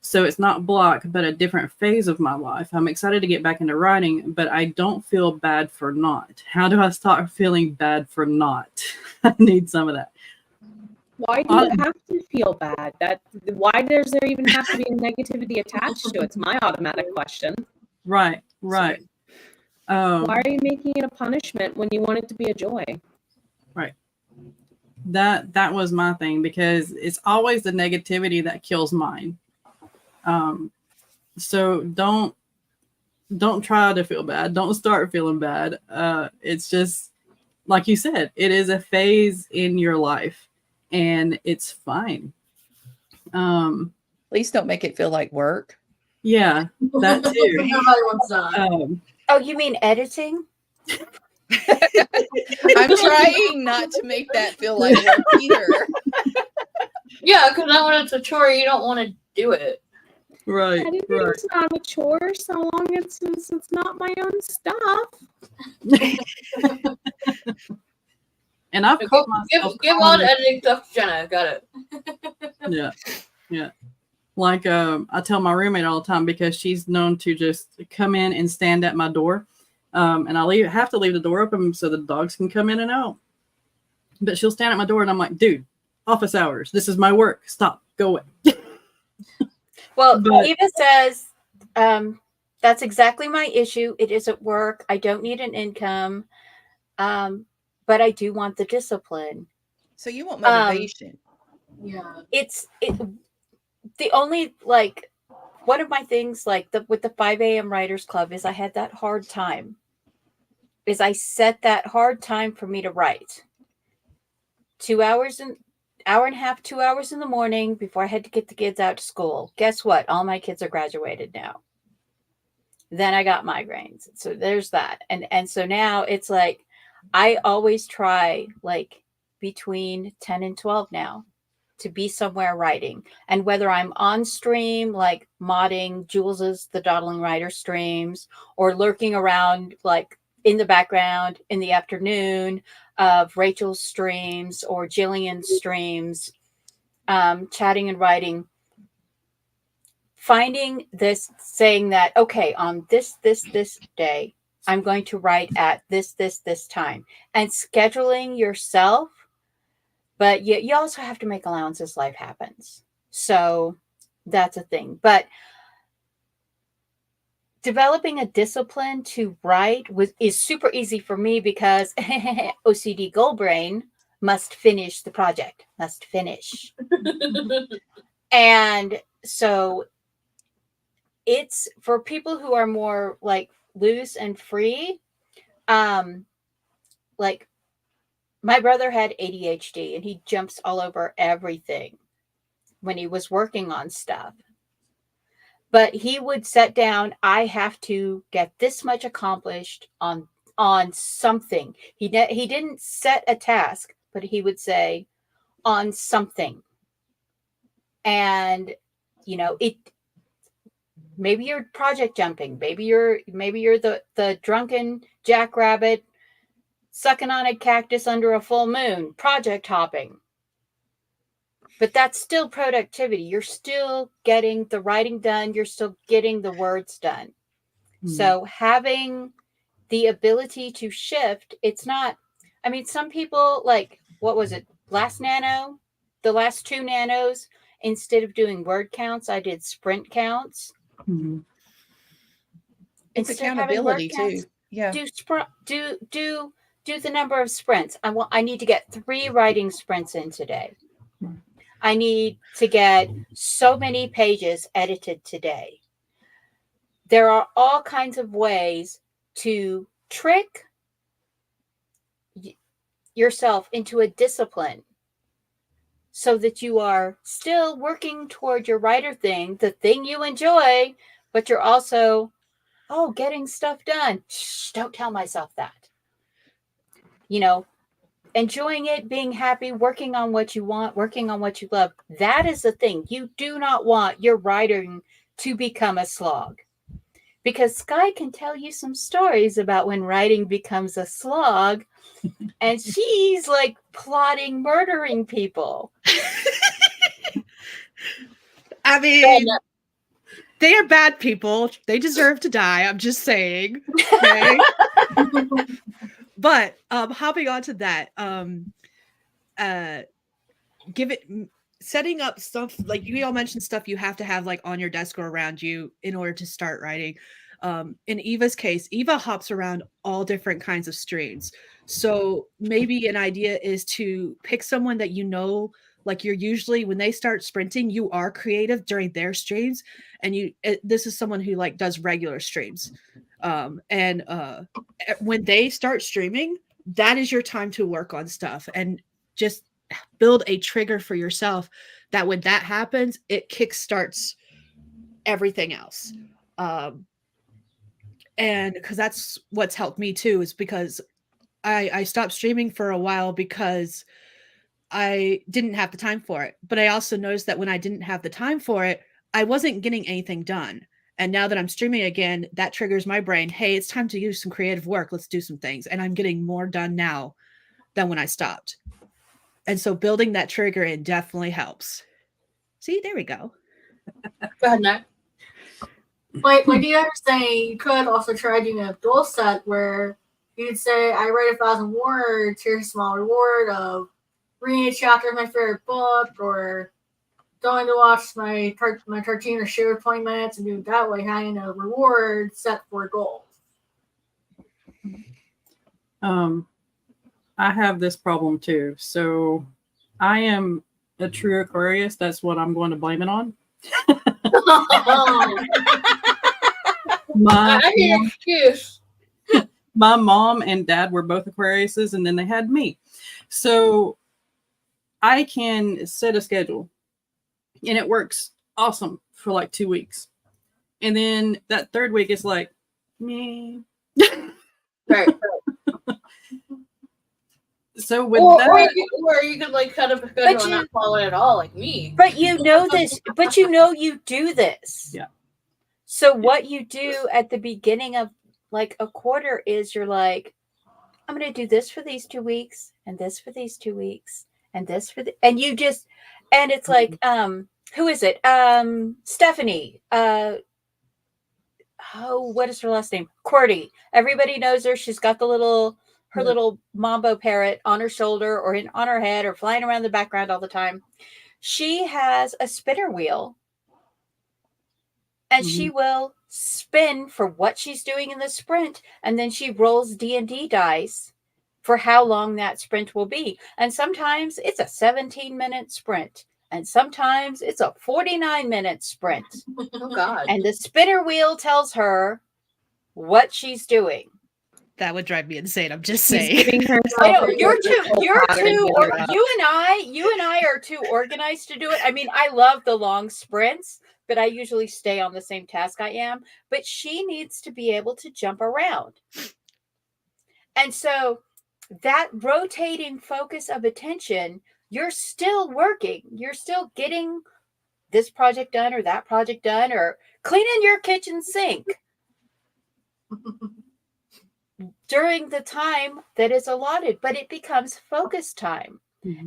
So it's not block, but a different phase of my life. I'm excited to get back into writing, but I don't feel bad for not. How do I start feeling bad for not? I need some of that. Why do you have to feel bad? Why does there even have to be negativity attached to it? It's my automatic question. Right. Why are you making it a punishment when you want it to be a joy? Right. That was my thing, because it's always the negativity that kills mine. So don't try to feel bad. Don't start feeling bad. It's just like you said, it is a phase in your life, and it's fine. Please don't make it feel like work. Yeah, that too. Nobody wants that. Oh, you mean editing? I'm trying not to make that feel like work either. Yeah, because then when it's a chore, you don't want to do it. Right. Editing's not a chore so long as it's not my own stuff. And I've caught myself Give all the editing stuff to Jenna. Got it. Yeah. Like I tell my roommate all the time, because she's known to just come in and stand at my door, and I have to leave the door open so the dogs can come in and out. But she'll stand at my door, and I'm like, dude, office hours. This is my work. Stop. Go away. Well, Eva says, that's exactly my issue. It isn't work. I don't need an income, but I do want the discipline. So you want motivation. Yeah. The only, like, one of my things, like with the 5 a.m. Writers Club, is I had that hard time. I set that hard time for me to write. 2 hours and hour and a half, 2 hours in the morning before I had to get the kids out to school. Guess what? All my kids are graduated now. Then I got migraines. So there's that. And so now it's like, I always try like between 10 and 12 now to be somewhere writing. And whether I'm on stream, like modding Jules's The Dawdling Writer streams, or lurking around like in the background in the afternoon of Rachel's streams or Jillian's streams, chatting and writing, finding this, saying that, okay, on this day, I'm going to write at this time, and scheduling yourself. But you also have to make allowances. Life happens. So That's a thing. But developing a discipline to write is super easy for me because OCD goal brain must finish the project, must finish. And so it's for people who are more like loose and free. Like my brother had ADHD and he jumps all over everything when he was working on stuff. But he would set down, I have to get this much accomplished on something. He didn't set a task, but he would say on something. And maybe you're project jumping, maybe you're the drunken jackrabbit sucking on a cactus under a full moon, project hopping. But that's still productivity. You're still getting the writing done. You're still getting the words done. Mm-hmm. So having the ability to shift, it's not, I mean, some people like, what was it? The last 2 nanos, instead of doing word counts, I did sprint counts. Mm-hmm. It's accountability too. Yeah. Do the number of sprints. I need to get 3 writing sprints in today. I need to get so many pages edited today. There are all kinds of ways to trick yourself into a discipline so that you are still working toward your writer thing, the thing you enjoy, but you're also, getting stuff done. Shh, don't tell myself that. Enjoying it, being happy, working on what you want, working on what you love. That is the thing. You do not want your writing to become a slog. Because Skye can tell you some stories about when writing becomes a slog. And she's like plotting, murdering people. I mean, they are bad people. They deserve to die. I'm just saying. Okay? But hopping on to that, setting up stuff, like you all mentioned stuff you have to have like on your desk or around you in order to start writing. In Eva's case, Eva hops around all different kinds of streams. So maybe an idea is to pick someone that like you're usually, when they start sprinting, you are creative during their streams, and this is someone who like does regular streams. When they start streaming, that is your time to work on stuff and just build a trigger for yourself that when that happens, it kickstarts everything else. And because that's what's helped me too, is because I stopped streaming for a while because I didn't have the time for it. But I also noticed that when I didn't have the time for it, I wasn't getting anything done. And now that I'm streaming again, that triggers my brain. Hey, it's time to do some creative work. Let's do some things. And I'm getting more done now than when I stopped. And so building that trigger in definitely helps. See, there we go. Go ahead, Nick. Like you were saying, you could also try doing a goal set where you'd say, I write 1,000 words, here's a small reward of reading a chapter of my favorite book, or going to watch my cartoon or show for 20 minutes, and do it that way, having a reward set for goals. I have this problem too. So I am a true Aquarius. That's what I'm going to blame it on. My mom and dad were both Aquariuses, and then they had me. So I can set a schedule, and it works awesome for like 2 weeks. And then that 3rd week is like, me. Right. So with or you could like cut up a schedule and not follow it at all, like me. But you know this. But you know you do this. Yeah. So what you do at the beginning of like a quarter is you're like, I'm going to do this for these 2 weeks, and this for these 2 weeks, and this for and you just, and it's like, who is it? Stephanie. What is her last name? QWERTY. Everybody knows her. She's got the little mambo parrot on her shoulder or on her head or flying around the background all the time. She has a spinner wheel and she will spin for what she's doing in the sprint, and then she rolls D&D dice for how long that sprint will be. And sometimes it's a 17-minute sprint, and sometimes it's a 49-minute sprint. Oh God. And the spinner wheel tells her what she's doing. That would drive me insane. I'm just She's saying. giving herself I know a you're Nicole too, Potter or gear up. you and I are too organized to do it. I mean, I love the long sprints, but I usually stay on the same task I am. But she needs to be able to jump around. And so that rotating focus of attention, you're still working. You're still getting this project done or that project done or cleaning your kitchen sink during the time that is allotted, but it becomes focus time.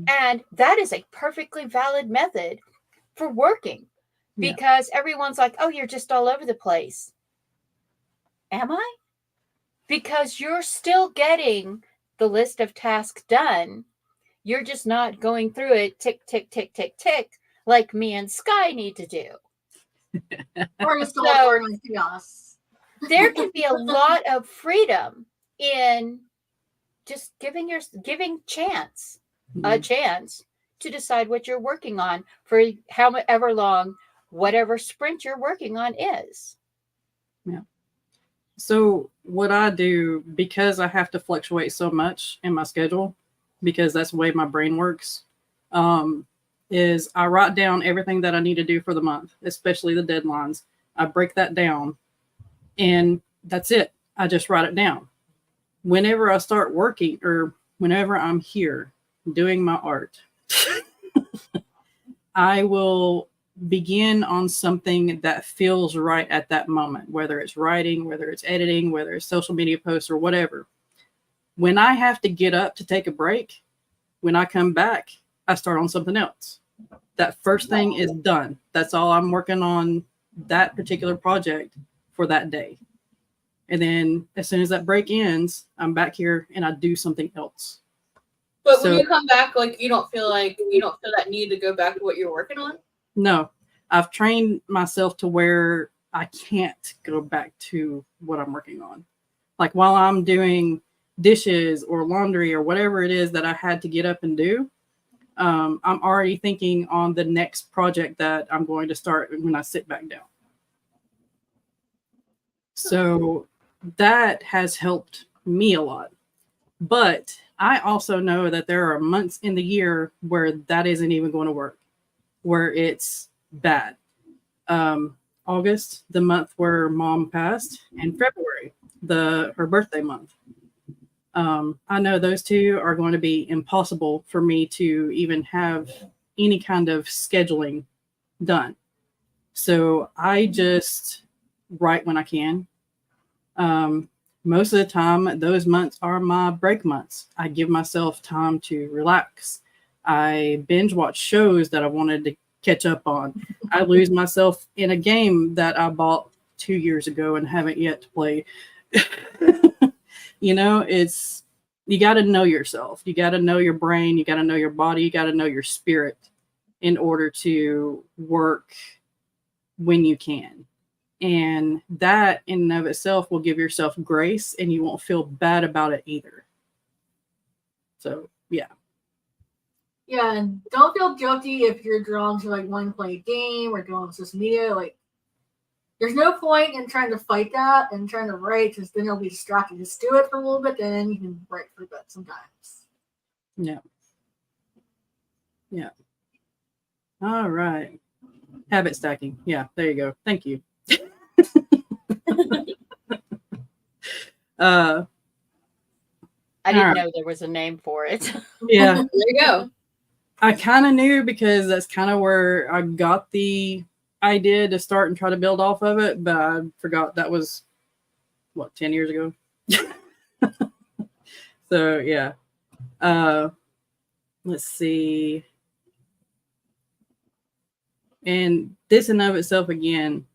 And that is a perfectly valid method for working because everyone's like, oh, you're just all over the place. Am I? Because you're still getting the list of tasks done. You're just not going through it tick, tick, tick, tick, tick, like me and Skye need to do. Or just all organized chaos. There can be a lot of freedom in just giving a chance to decide what you're working on for however long whatever sprint you're working on is. Yeah. So what I do, because I have to fluctuate so much in my schedule, because that's the way my brain works, is I write down everything that I need to do for the month, especially the deadlines. I break that down and that's it. I just write it down. Whenever I start working or whenever I'm here doing my art, I will begin on something that feels right at that moment, whether it's writing, whether it's editing, whether it's social media posts or whatever. When I have to get up to take a break, when I come back, I start on something else. That first thing is done. That's all I'm working on, that particular project for that day. And then as soon as that break ends, I'm back here and I do something else. But when you come back, like you don't feel that need to go back to what you're working on? No, I've trained myself to where I can't go back to what I'm working on. Like while I'm doing dishes or laundry or whatever it is that I had to get up and do, I'm already thinking on the next project that I'm going to start when I sit back down. So that has helped me a lot. But I also know that there are months in the year where that isn't even going to work, where it's bad. August, the month where Mom passed, and February, her birthday month. I know those two are going to be impossible for me to even have any kind of scheduling done. So I just write when I can. Most of the time, those months are my break months. I give myself time to relax. I binge watch shows that I wanted to catch up on. I lose myself in a game that I bought 2 years ago and haven't yet to play. You know, you got to know yourself. You got to know your brain. You got to know your body. You got to know your spirit in order to work when you can. And that in and of itself will give yourself grace and you won't feel bad about it either. So, yeah. Yeah, and don't feel guilty if you're drawn to like wanting to play a game or going on social media. Like, there's no point in trying to fight that and trying to write because then you'll be distracted. Just do it for a little bit, then you can write for a bit sometimes. Yeah. Yeah. All right. Habit stacking. Yeah, there you go. Thank you. I didn't know there was a name for it. Yeah. There you go. I kind of knew because that's kind of where I got the idea to start and try to build off of it, but I forgot that was 10 years ago. So yeah. Let's see. And this in of itself, again,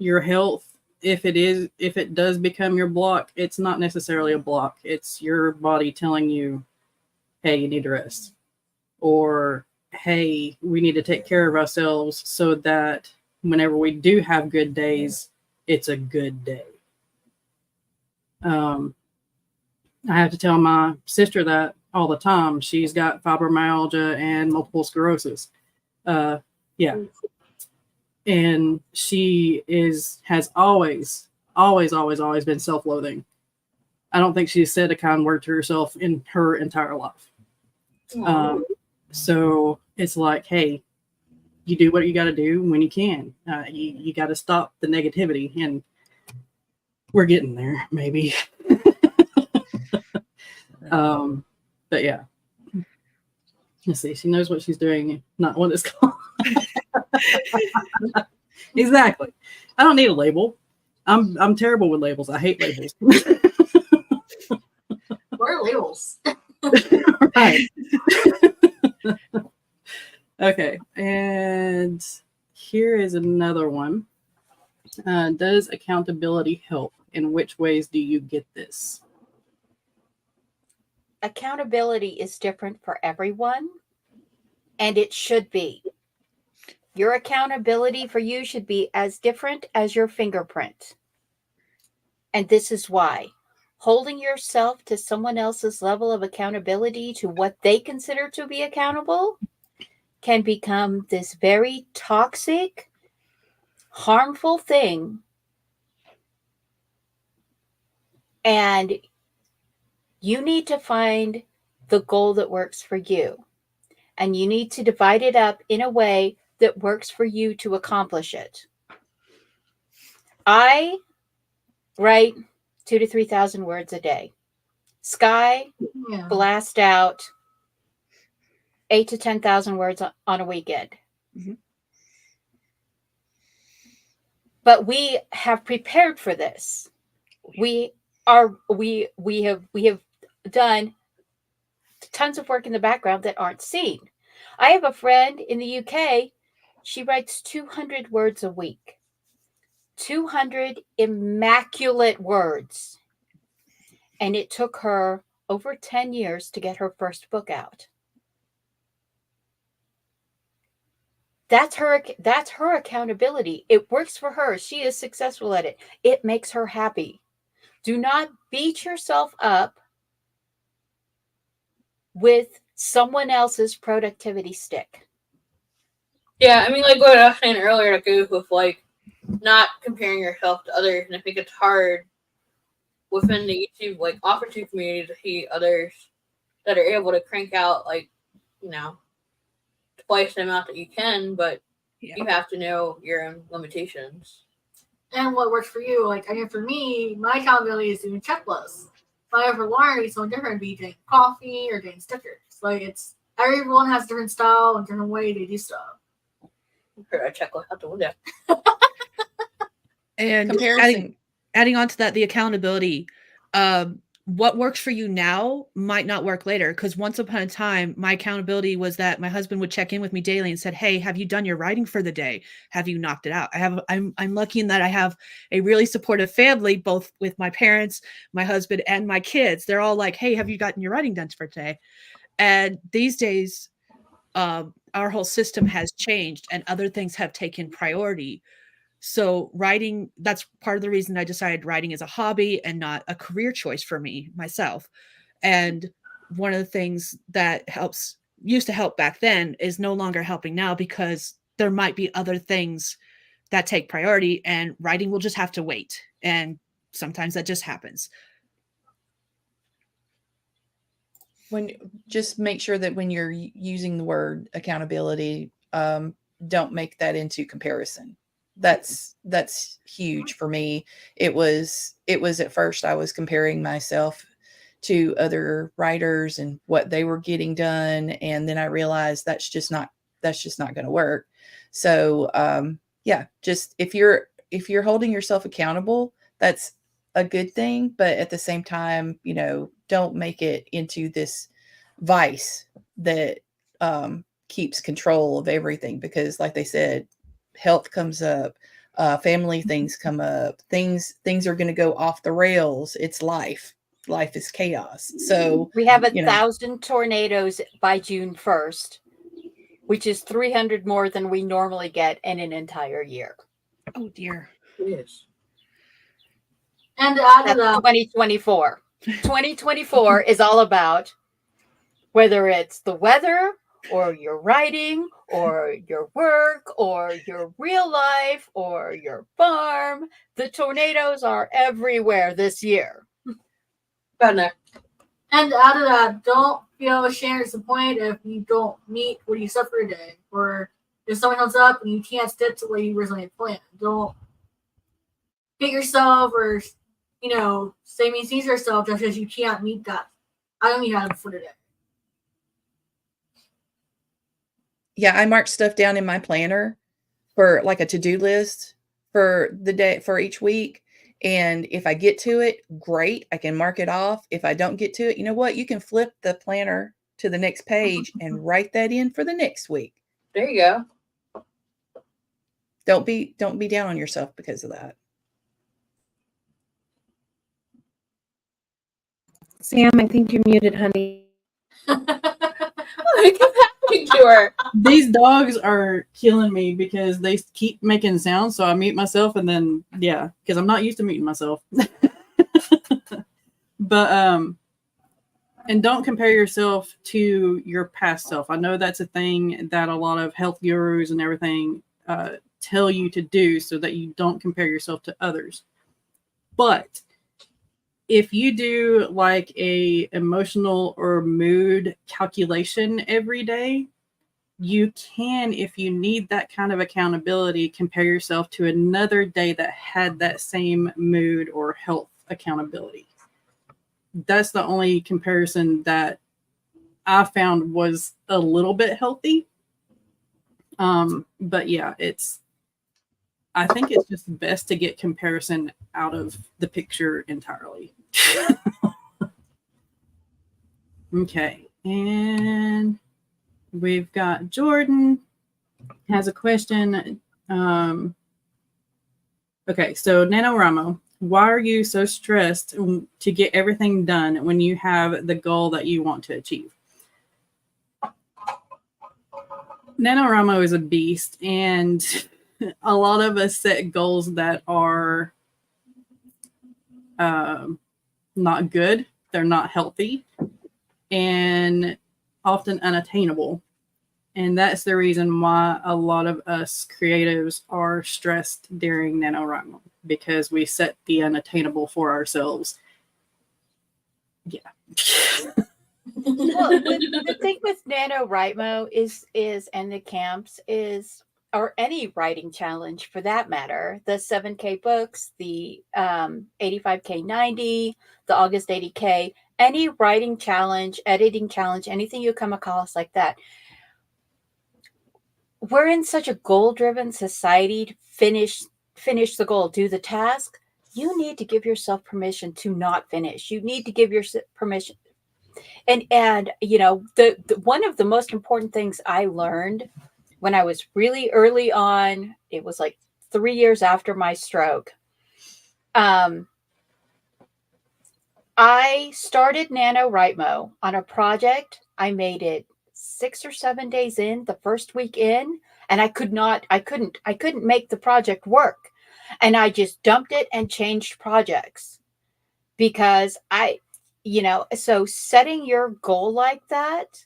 your health, if it does become your block, it's not necessarily a block. It's your body telling you, hey, you need to rest. Or, hey, we need to take care of ourselves so that whenever we do have good days, it's a good day. I have to tell my sister that all the time. She's got fibromyalgia and multiple sclerosis. Yeah. And she has always been self-loathing. I don't think she's said a kind word to herself in her entire life. So it's like, hey, you do what you got to do when you can. You got to stop the negativity, and we're getting there, maybe. But yeah, let's see. She knows what she's doing, not what it's called. Exactly. I don't need a label. I'm terrible with labels. I hate labels. What are labels? Right. Okay, and here is another one. Does accountability help? In which ways do you get this? Accountability is different for everyone, and it should be. Your accountability for you should be as different as your fingerprint. And this is why. Holding yourself to someone else's level of accountability to what they consider to be accountable can become this very toxic, harmful thing. And you need to find the goal that works for you. And you need to divide it up in a way that works for you to accomplish it. I write 2,000 to 3,000 words a day. Skye blast out 8,000 to 10,000 words on a weekend. Mm-hmm. But we have prepared for this. We have done tons of work in the background that aren't seen. I have a friend in the UK. She writes 200 words a week. 200 immaculate words. And it took her over 10 years to get her first book out. That's her accountability. It works for her. She is successful at it. It makes her happy. Do not beat yourself up with someone else's productivity stick. Yeah, I mean, like what I was saying earlier, that goes with like not comparing yourself to others, and I think it's hard within the YouTube like opportunity community to see others that are able to crank out like, you know, twice the amount that you can, but you have to know your own limitations. And what works for you. Like, I know for me, my accountability is doing checklists. But for Lauren, it's so different, be doing coffee or doing stickers. Like, it's everyone has a different style and different way they do stuff. Put a checklist out the window. And adding on to that, the accountability, what works for you now might not work later. Because once upon a time, my accountability was that my husband would check in with me daily and said, "Hey, have you done your writing for the day? Have you knocked it out?" I'm lucky in that I have a really supportive family, both with my parents, my husband, and my kids. They're all like, "Hey, have you gotten your writing done for today?" And these days, our whole system has changed and other things have taken priority. So writing, that's part of the reason I decided writing is a hobby and not a career choice for me, myself. And one of the things that used to help back then is no longer helping now, because there might be other things that take priority and writing will just have to wait. And sometimes that just happens. Just make sure that when you're using the word accountability, don't make that into comparison. That's huge for me. It was at first I was comparing myself to other writers and what they were getting done, and then I realized that's just not going to work. So just if you're holding yourself accountable, that's a good thing, but at the same time, don't make it into this vice that keeps control of everything, because like they said, health comes up, family things come up, things are going to go off the rails. It's life is chaos. So we have 1,000 tornadoes by June 1st. which is 300 more than we normally get in an entire year. Oh dear. Yes. And to add to That's that, 2024. 2024 is all about whether it's the weather or your writing or your work or your real life or your farm. The tornadoes are everywhere this year. About there. and to add to that, don't feel ashamed or disappointed if you don't meet what you set for a day, or if someone comes up and you can't stick to what you originally had planned. Don't hit yourself or say mean things to yourself just because you can't meet that. I don't mean that for today. Yeah, I mark stuff down in my planner for like a to-do list for the day for each week. And if I get to it, great, I can mark it off. If I don't get to it, you know what? You can flip the planner to the next page and write that in for the next week. There you go. Don't be down on yourself because of that. Sam, I think you're muted, honey. What kept happening to her? These dogs are killing me because they keep making sounds. So I mute myself and then, yeah, because I'm not used to muting myself. But, and don't compare yourself to your past self. I know that's a thing that a lot of health gurus and everything tell you to do so that you don't compare yourself to others. But if you do like a emotional or mood calculation every day, you can, if you need that kind of accountability, compare yourself to another day that had that same mood or health accountability. That's the only comparison that I found was a little bit healthy. But yeah, I think it's just best to get comparison out of the picture entirely. Okay, and we've got Jordan has a question. Okay, so NaNoWriMo, why are you so stressed to get everything done when you have the goal that you want to achieve? NaNoWriMo is a beast, and a lot of us set goals that are not good. They're not healthy and often unattainable. And that's the reason why a lot of us creatives are stressed during NaNoWriMo, because we set the unattainable for ourselves. Yeah. Well, the thing with NaNoWriMo is and the camps is, or any writing challenge for that matter, the 7K books, the 85K 90, the August 80K, any writing challenge, editing challenge, anything you come across like that. We're in such a goal-driven society to finish the goal, do the task. You need to give yourself permission to not finish. You need to give yourself permission. And the one of the most important things I learned when I was really early on, it was like 3 years after my stroke. I started NaNoWriMo on a project. I made it 6 or 7 days in, the first week in, and I couldn't make the project work. And I just dumped it and changed projects because so setting your goal like that.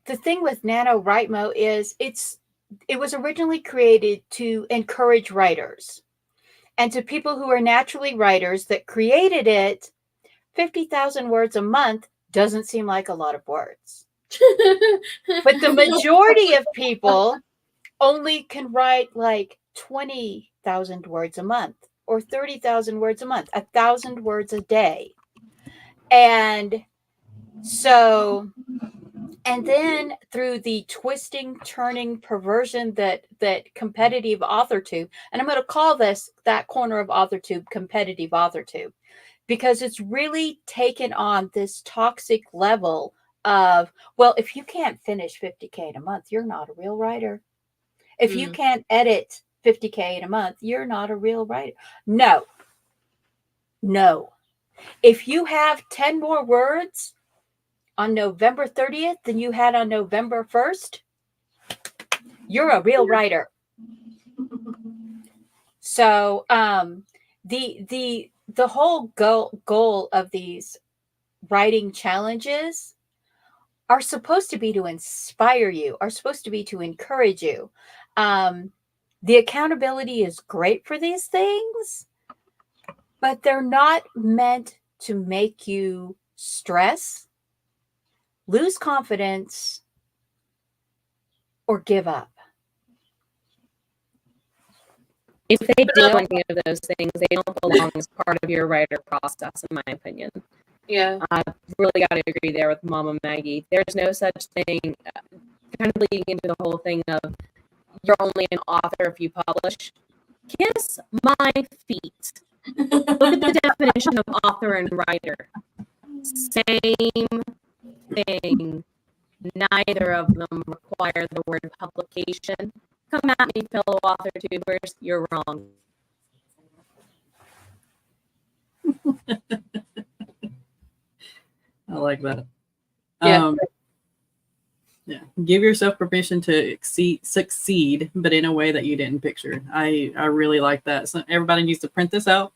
The thing with NaNoWriMo is it was originally created to encourage writers, and to people who are naturally writers that created it. 50,000 words a month doesn't seem like a lot of words. But the majority of people only can write like 20,000 words a month or 30,000 words a month, 1,000 words a day. And so, and then through the twisting, turning, perversion that competitive AuthorTube, and I'm going to call that corner of AuthorTube competitive AuthorTube, because it's really taken on this toxic level of, well, if you can't finish 50K in a month, you're not a real writer. If you can't edit 50K in a month, you're not a real writer. No. If you have 10 more words on November 30th than you had on November 1st, you're a real writer. So the whole goal of these writing challenges are supposed to be to inspire you, are supposed to be to encourage you. The accountability is great for these things, but they're not meant to make you stress, lose confidence, or give up. If they do any of those things, they don't belong as part of your writer process, in my opinion. Yeah. I really got to agree there with Mama Maggie. There's no such thing, kind of leading into the whole thing of you're only an author if you publish. Kiss my feet. Look at the definition of author and writer. Same thing. Neither of them require the word publication. Come at me, fellow author tubers. You're wrong. I like that. Yeah. Yeah. Give yourself permission to succeed, but in a way that you didn't picture. I really like that. So everybody needs to print this out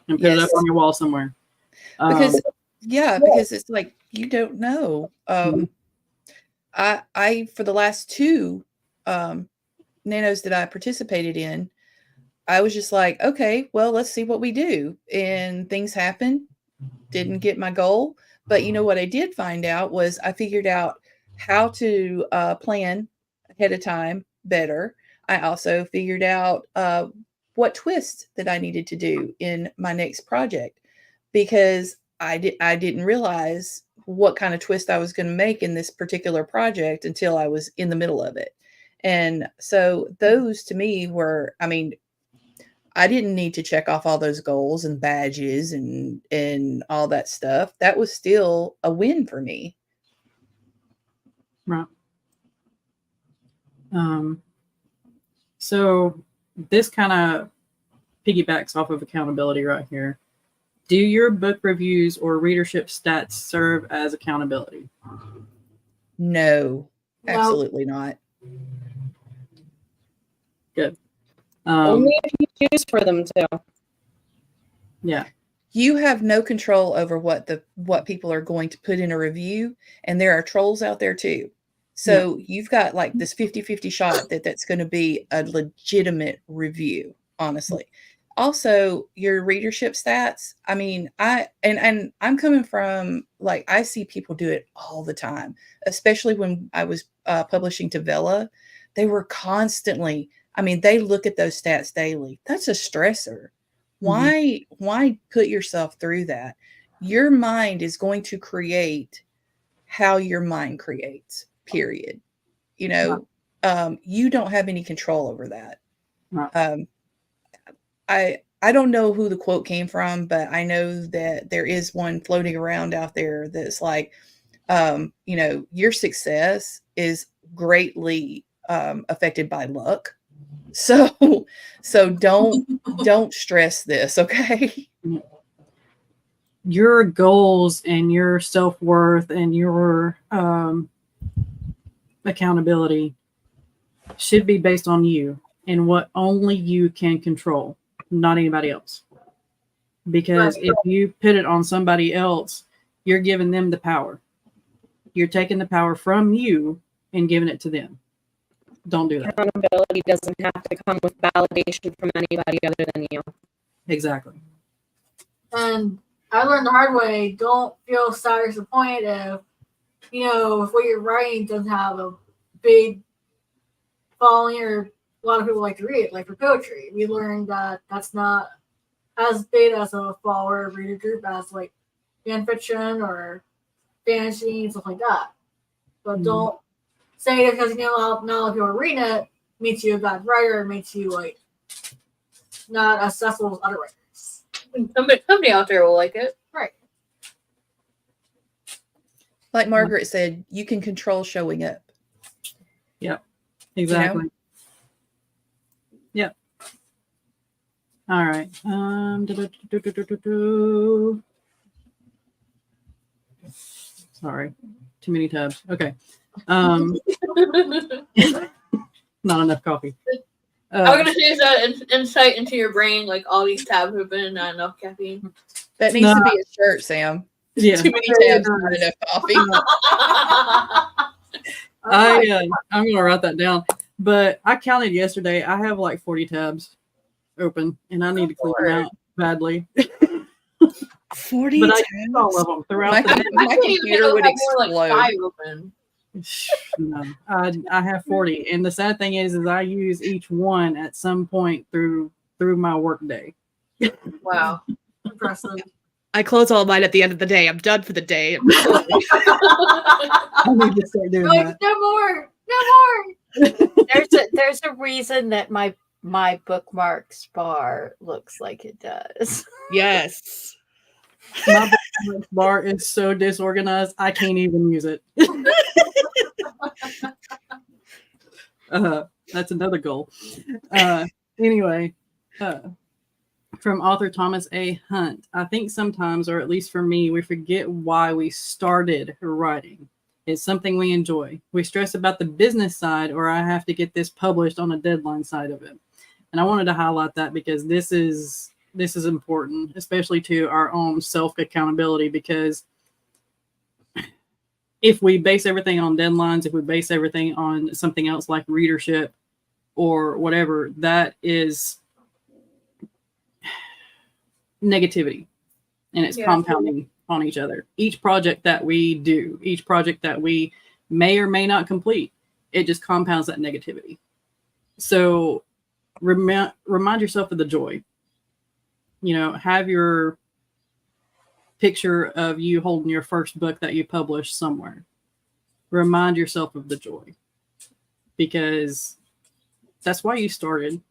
and put it up Yes. on your wall somewhere. Because because it's like you don't know. I for the last two nanos that I participated in, I was just like, okay, well, let's see what we do. And things happen. Didn't get my goal. But you know what I did find out was I figured out how to plan ahead of time better. I also figured out what twist that I needed to do in my next project, because I didn't realize what kind of twist I was going to make in this particular project until I was in the middle of it. And so those to me were, I mean, I didn't need to check off all those goals and badges and all that stuff. That was still a win for me. Right. So this kind of piggybacks off of accountability right here. Do your book reviews or readership stats serve as accountability? No, absolutely not. Good. Only if you choose for them to. Yeah. You have no control over what people are going to put in a review, and there are trolls out there too. So you've got like this 50-50 shot that's going to be a legitimate review, honestly. Also, your readership stats. I mean, I'm coming from, like, I see people do it all the time, especially when I was publishing to Vella. They were constantly, I mean, they look at those stats daily. That's a stressor. Why put yourself through that? Your mind is going to create how your mind creates, period. You know, you don't have any control over that. I don't know who the quote came from, but I know that there is one floating around out there that's like, you know, your success is greatly affected by luck. So don't stress this, okay? Your goals and your self-worth and your accountability should be based on you and what only you can control, not anybody else. Because if you put it on somebody else, you're giving them the power. You're taking the power from you and giving it to them. Don't do that. Accountability doesn't have to come with validation from anybody other than you. Exactly. And I learned the hard way, don't feel sad or disappointed if, you know, if what you're writing doesn't have a big following or a lot of people like to read it. Like for poetry, we learned that that's not as big as a follower reader group as like fan fiction or fantasy and stuff like that. But don't say it because, you know, not if you're reading it makes you a bad writer, makes you like not as successful as other writers. Somebody out there will like it. Right. Like Margaret said, you can control showing up. Yep. Exactly. You know? Yep. All right. Sorry. Too many tabs. Okay. Not enough coffee. I was gonna say, is that insight into your brain? Like all these tabs have been not enough caffeine. That needs to be a shirt, Sam. Yeah. Too many tabs, not enough coffee. I'm gonna write that down. But I counted yesterday. I have like 40 tabs open, and I need to clean them out badly. 40 But I tabs? use all of them throughout the day. My computer would explode. Like 5 open. No, I have 40, and the sad thing is I use each one at some point through my work day. Wow. Impressive. I close all mine at the end of the day. I'm done for the day. I need to start doing Like, that. no more. No more. There's a reason that my bookmarks bar looks like it does. Yes. My bookmarks bar is so disorganized, I can't even use it. That's another goal. Anyway, from author Thomas A. Hunt, I think sometimes, or at least for me, we forget why we started writing. It's something we enjoy. We stress about the business side, or I have to get this published on a deadline side of it. And I wanted to highlight that because this is important, especially to our own self-accountability, because if we base everything on deadlines, if we base everything on something else like readership or whatever, that is negativity, and it's compounding on each other. Each project that we do, each project that we may or may not complete, it just compounds that negativity. So remind yourself of the joy. You know, have your picture of you holding your first book that you published somewhere. Remind yourself of the joy, because that's why you started.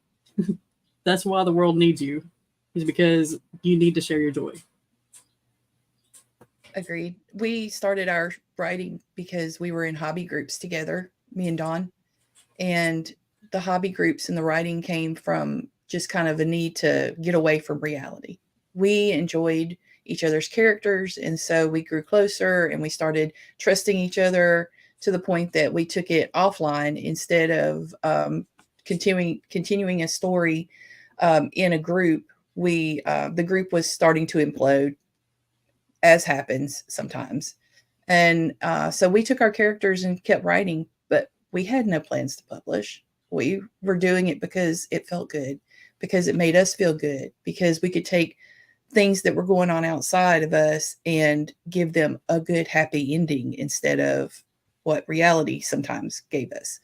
That's why the world needs you, is because you need to share your joy. Agreed. We started our writing because we were in hobby groups together, me and Dawn. And the hobby groups and the writing came from just kind of a need to get away from reality. We enjoyed each other's characters, and so we grew closer and we started trusting each other to the point that we took it offline instead of continuing a story in a group. The group was starting to implode, as happens sometimes. And so we took our characters and kept writing, but we had no plans to publish. We were doing it because it felt good, because it made us feel good, because we could take things that were going on outside of us and give them a good, happy ending instead of what reality sometimes gave us.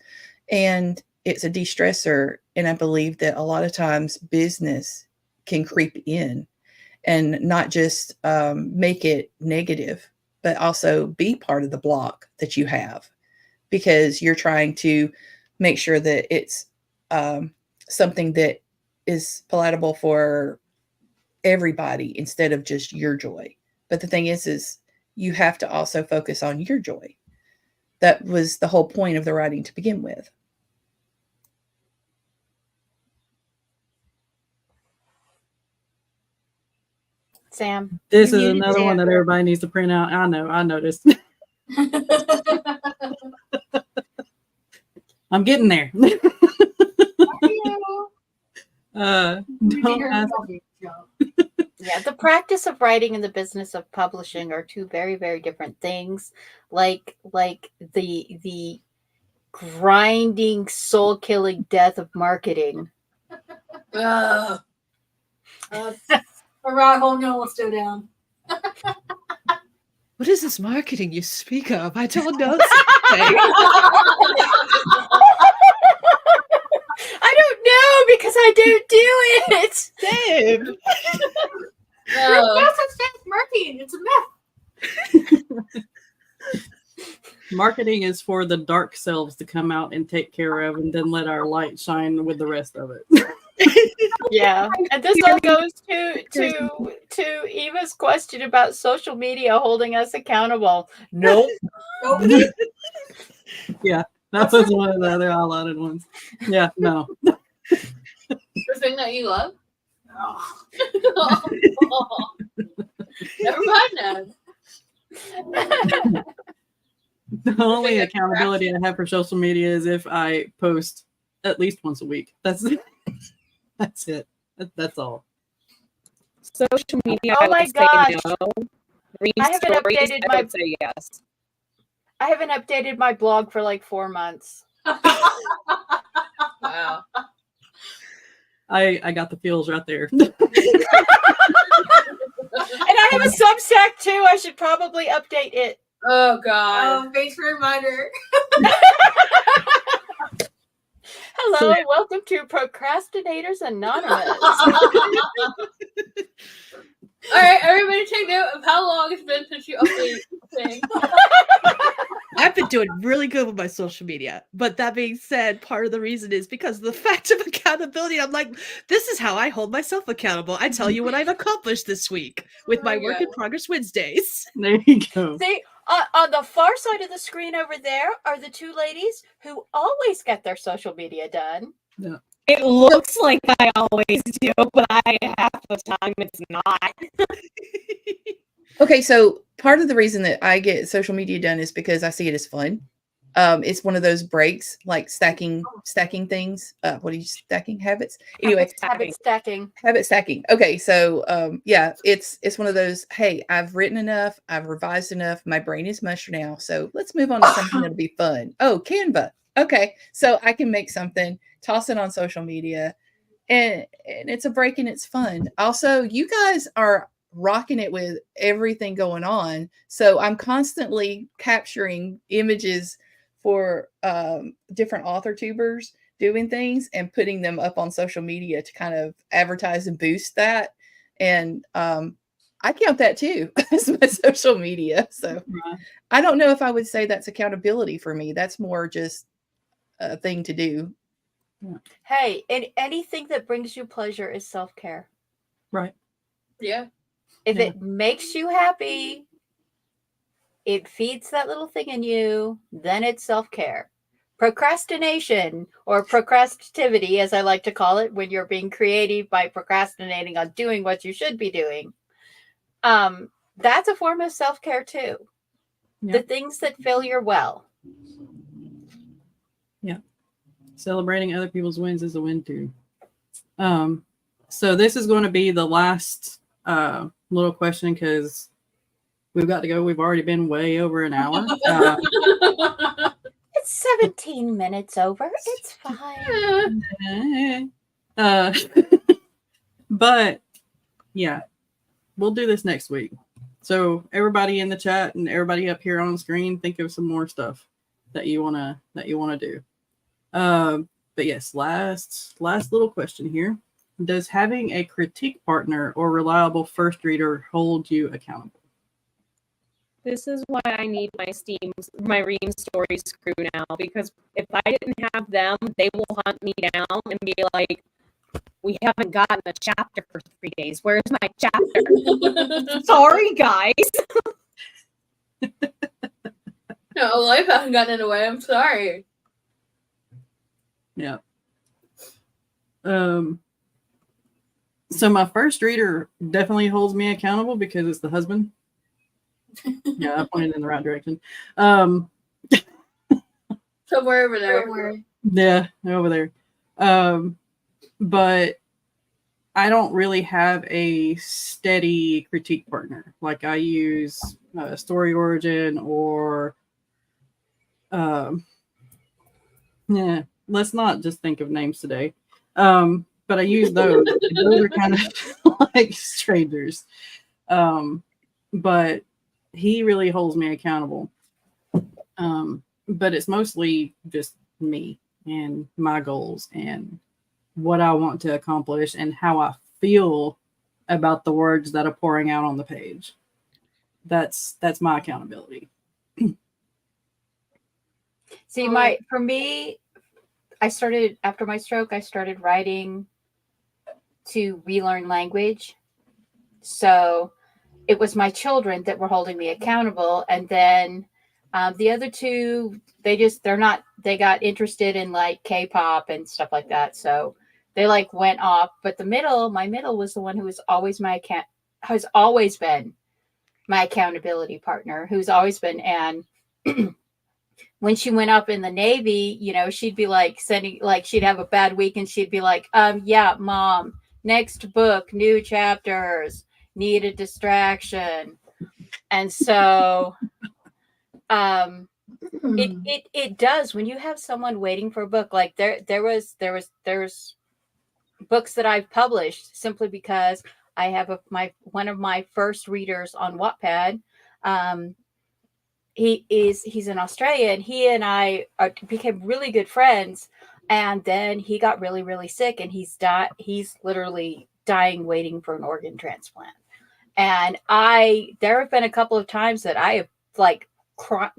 And it's a de-stressor. And I believe that a lot of times business can creep in and not just make it negative, but also be part of the block that you have, because you're trying to make sure that it's something that is palatable for everybody instead of just your joy. But the thing is you have to also focus on your joy. That was the whole point of the writing to begin with. Sam, This you is muted another one Sam. that everybody needs to print out. I know, I noticed. I'm getting there. Don't ask. Yeah, the practice of writing and the business of publishing are two very, very different things. Like the grinding, soul-killing death of marketing. A rat hole no will stay down. What is this marketing you speak of? I don't know. Something. I don't know because I don't do it. Same. There's no such thing as marketing. It's a myth. Marketing is for the dark selves to come out and take care of, and then let our light shine with the rest of it. Yeah, and this all goes to Eva's question about social media holding us accountable. Nope. Yeah, that was one of the other highlighted ones. Yeah, no. The thing that you love? Never mind that. The only that's accountability I have for social media is if I post at least once a week. That's it. That's all. Social media, Oh I my would gosh. say no. Read I haven't stories, updated I my- would say yes. I haven't updated my blog for like 4 months. Wow. I got the feels right there. And I have a Substack too. I should probably update it. Oh God. Thanks for the reminder. Hello, welcome to Procrastinators Anonymous. All right, everybody take note of how long it's been since you updated the thing. I've been doing really good with my social media. But that being said, part of the reason is because of the fact of accountability. I'm like, this is how I hold myself accountable. I tell you what I've accomplished this week with my work in progress Wednesdays. There you go. See, on the far side of the screen over there are the two ladies who always get their social media done. Yeah. It looks like I always do, but half the time it's not. Okay, so part of the reason that I get social media done is because I see it as fun. It's one of those breaks, like stacking things. What are you stacking? Habits? Anyway, Habit stacking. habit stacking. Okay, so yeah, it's one of those, hey, I've written enough, I've revised enough, my brain is mush now, so let's move on to something that'll be fun. Oh, Canva. Okay, so I can make something, toss it on social media, and it's a break and it's fun. Also, you guys are rocking it with everything going on, so I'm constantly capturing images for different author tubers doing things and putting them up on social media to kind of advertise and boost that. And I count that too as my social media. So Right. I don't know if I would say that's accountability for me. That's more just a thing to do. Hey, and anything that brings you pleasure is self-care. Right. Yeah. If Yeah. it makes you happy, it feeds that little thing in you, then it's self-care. Procrastination, or procrastivity, as I like to call it, when you're being creative by procrastinating on doing what you should be doing, that's a form of self-care too. Yeah. The things that fill your well. Celebrating other people's wins is a win too. So this is going to be the last little question because we've got to go. We've already been way over an hour. It's 17 minutes over. It's fine. But yeah, we'll do this next week. So everybody in the chat and everybody up here on the screen, think of some more stuff that you wanna do. But yes, last little question here. Does having a critique partner or reliable first reader hold you accountable? This is why I need my Ream stories crew now, because if I didn't have them, they will hunt me down and be like, we haven't gotten a chapter for 3 days. Where's my chapter? Sorry, guys. No, life hasn't gotten in the way. I'm sorry. Yeah. So my first reader definitely holds me accountable because it's the husband. Yeah, I pointed in the right direction. Somewhere over there. Yeah, over there. But I don't really have a steady critique partner. Like I use Story Origin or yeah, let's not just think of names today. But I use those. Those are kind of like strangers. But he really holds me accountable. But it's mostly just me and my goals and what I want to accomplish and how I feel about the words that are pouring out on the page. That's my accountability. See, for me, I started after my stroke, I started writing to relearn language. So it was my children that were holding me accountable. And then the other two, they got interested in like K-pop and stuff like that. So they like went off. But my middle was the one who was always has always been my accountability partner, who's always been Anne. When she went up in the Navy, you know, she'd be like sending, like she'd have a bad week and she'd be like, yeah, Mom, next book, new chapters, need a distraction. And so it does, when you have someone waiting for a book, like there's books that I've published simply because I have one of my first readers on Wattpad. He's in Australia, and he and I became really good friends. And then he got really, really sick, and he's literally dying, waiting for an organ transplant. And there have been a couple of times that I have like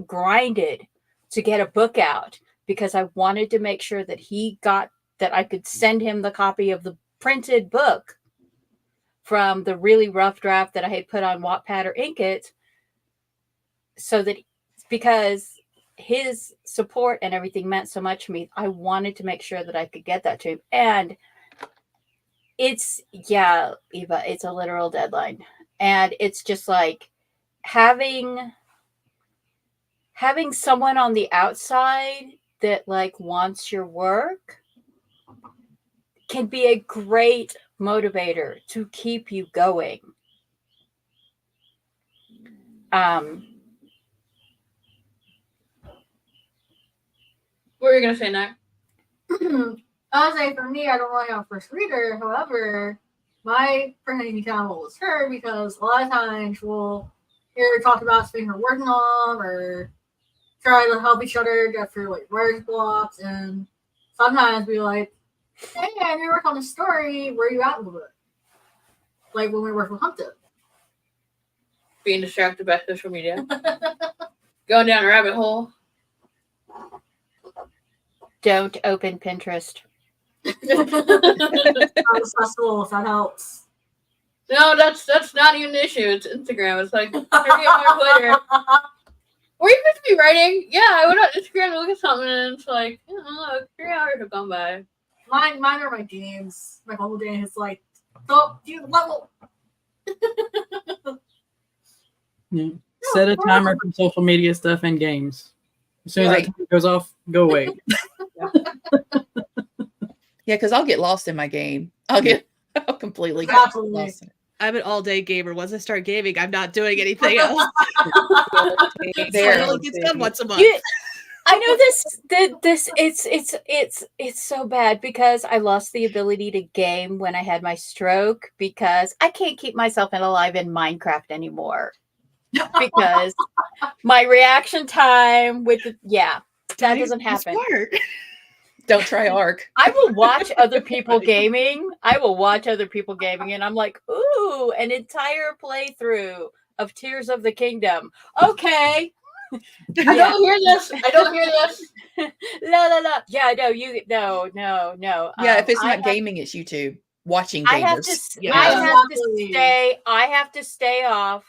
grinded to get a book out because I wanted to make sure that that I could send him the copy of the printed book from the really rough draft that I had put on Wattpad or Inkit, so that, because his support and everything meant so much to me, I wanted to make sure that I could get that to him. And Eva, it's a literal deadline. And it's just like having someone on the outside that like wants your work can be a great motivator to keep you going. What were you gonna say, Nick? I was say for me, I don't really have a first reader. However, my printing accountable is her, because a lot of times we'll hear her talk about something we're working on, or try to help each other get through like writer's blocks. And sometimes we like, hey, I need to work on a story. Where are you at with it? Like when we work with Hunted. Being distracted by social media. Going down a rabbit hole. Don't open Pinterest. Not accessible, if that helps. No, that's not even an issue. It's Instagram. It's like 30 hours later. Were you supposed to be writing? Yeah, I went on Instagram to look at something, and it's like, look, 3 hours have gone by. Mine are my games. My whole day is like, don't do level. Yeah. Set a timer for social media stuff and games. As soon as that timer goes off, go away. Yeah, because I'll get lost in my game. I'll completely get lost in it. I'm an all-day gamer. Once I start gaming, I'm not doing anything else. There. It only gets done once a month. I know it's so bad because I lost the ability to game when I had my stroke, because I can't keep myself alive in Minecraft anymore. Because my reaction time that doesn't happen. Don't try Ark. I will watch other people gaming. And I'm like, ooh, an entire playthrough of Tears of the Kingdom. Okay. I don't hear this. La. Yeah, no. Yeah, if it's not gaming, it's YouTube. Watching gamers. I have to stay off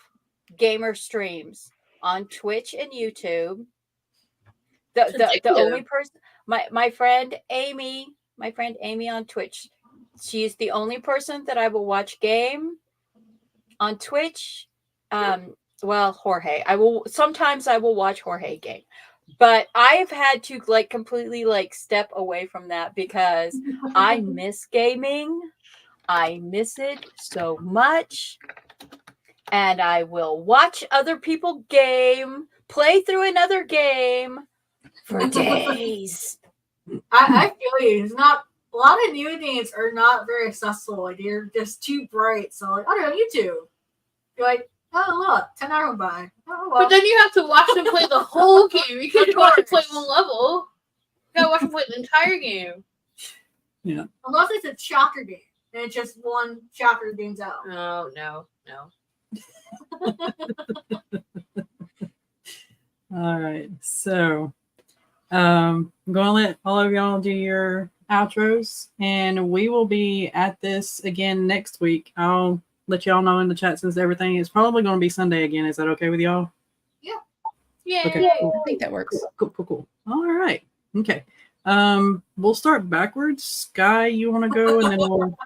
gamer streams on Twitch and YouTube. The only person, my friend Amy on Twitch, she's the only person that I will watch game on Twitch. Jorge, sometimes I will watch Jorge game, but I've had to like completely like step away from that because I miss gaming. I miss it so much. And I will watch other people play through another game for days. I feel you. It's not, a lot of new games are not very accessible. Like they're just too bright. So like, I don't know, YouTube. You're like, oh look, 10 hours went by. Oh, well. But then you have to watch them play the whole game. You can't watch them play one level. You gotta watch them play the entire game. Yeah. Unless it's a chapter game and it's just one chapter game's out. Oh no. All right. So I'm going to let all of y'all do your outros, and we will be at this again next week. I'll let y'all know in the chat, since everything is probably going to be Sunday again. Is that okay with y'all? Yeah. Yeah. Okay. I think that works. Cool. All right. Okay. We'll start backwards. Skye, you want to go, and then we'll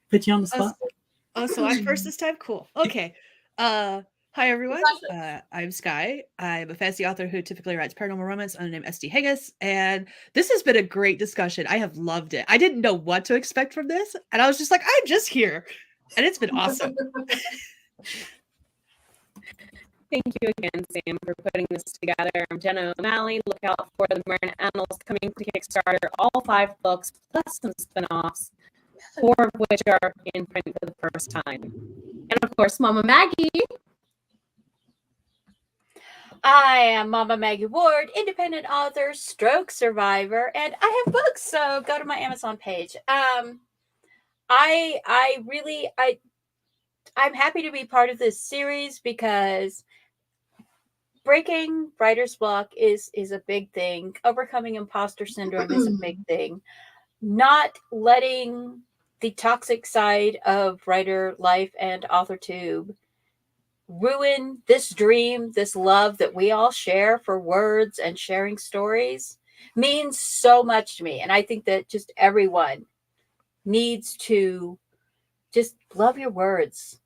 put you on the spot. Oh, so I'm first this time? Cool. Okay. Hi, everyone. I'm Skye. I'm a fantasy author who typically writes paranormal romance under the name SD Haggis, and this has been a great discussion. I have loved it. I didn't know what to expect from this, and I was just like, I'm just here, and it's been awesome. Thank you again, Sam, for putting this together. I'm Jenna O'Malley. Look out for the Marin Annals coming to Kickstarter. All 5 books, plus some spin-offs, 4 of which are in print for the first time. And of course, Mama Maggie. I am Mama Maggie Ward, independent author, stroke survivor, and I have books, so go to my Amazon page. I'm happy to be part of this series because breaking writer's block is a big thing. Overcoming imposter syndrome is a big thing. Not letting the toxic side of writer life and author tube ruin this dream, this love that we all share for words and sharing stories means so much to me. And I think that just everyone needs to just love your words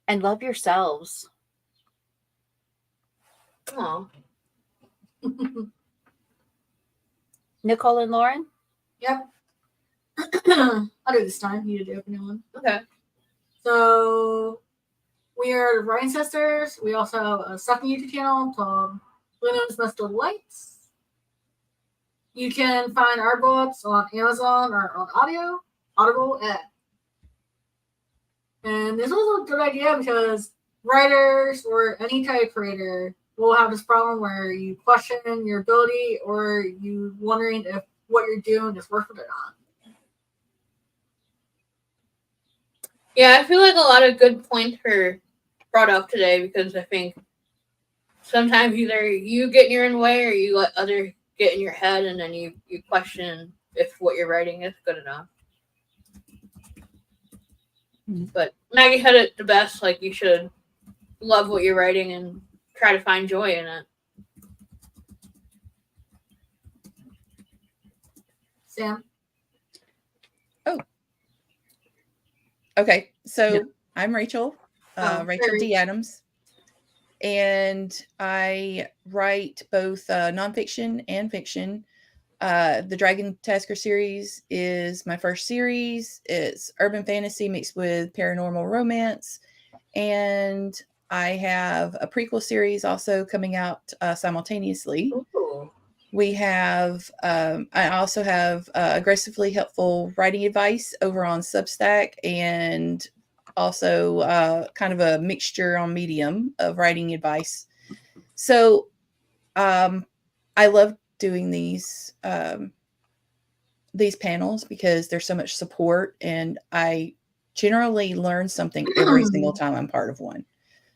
and love yourselves. Oh. Nicole and Lauren? Yep. I'll do this time. You do the opening one. Okay. So we are the Writing Sisters. We also have a second YouTube channel called Luna's Mestal Lights. You can find our books on Amazon or on Audible. And this was a good idea because writers or any type creator will have this problem where you question your ability or you wondering if what you're doing is worth it or not. Yeah, I feel like a lot of good points were brought up today because I think sometimes either you get in your own way or you let others get in your head and then you question if what you're writing is good enough. But Maggie said it the best, like you should love what you're writing and try to find joy in it. Sam? Okay, so Yeah. I'm Rachel, Rachel Very- D. Adams, and I write both nonfiction and fiction. The Dragon Tasker series is my first series. It's urban fantasy mixed with paranormal romance, and I have a prequel series also coming out simultaneously. Ooh. We have, I also have aggressively helpful writing advice over on Substack and also kind of a mixture on Medium of writing advice. So I love doing these panels because there's so much support and I generally learn something every single time I'm part of one.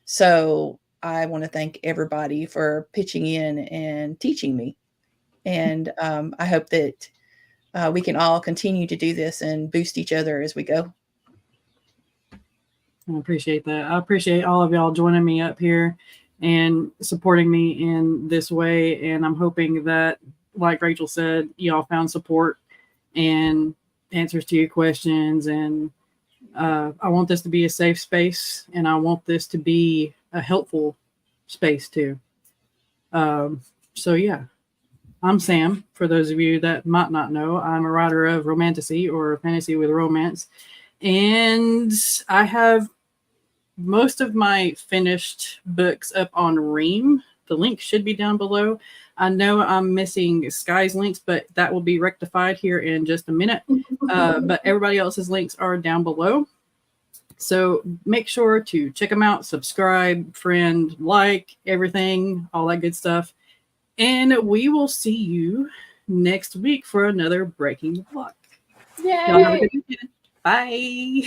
So I want to thank everybody for pitching in and teaching me. And I hope that we can all continue to do this and boost each other as we go. I appreciate that. I appreciate all of y'all joining me up here and supporting me in this way. And I'm hoping that, like Rachel said, y'all found support and answers to your questions. And I want this to be a safe space, and I want this to be a helpful space too. So yeah. I'm Sam, for those of you that might not know. I'm a writer of romantasy or fantasy with romance. And I have most of my finished books up on Ream. The link should be down below. I know I'm missing Skye's links, but that will be rectified here in just a minute. But everybody else's links are down below. So make sure to check them out, subscribe, friend, like, everything, all that good stuff. And we will see you next week for another Breaking the Block. Yay! Y'all have a good weekend. Bye.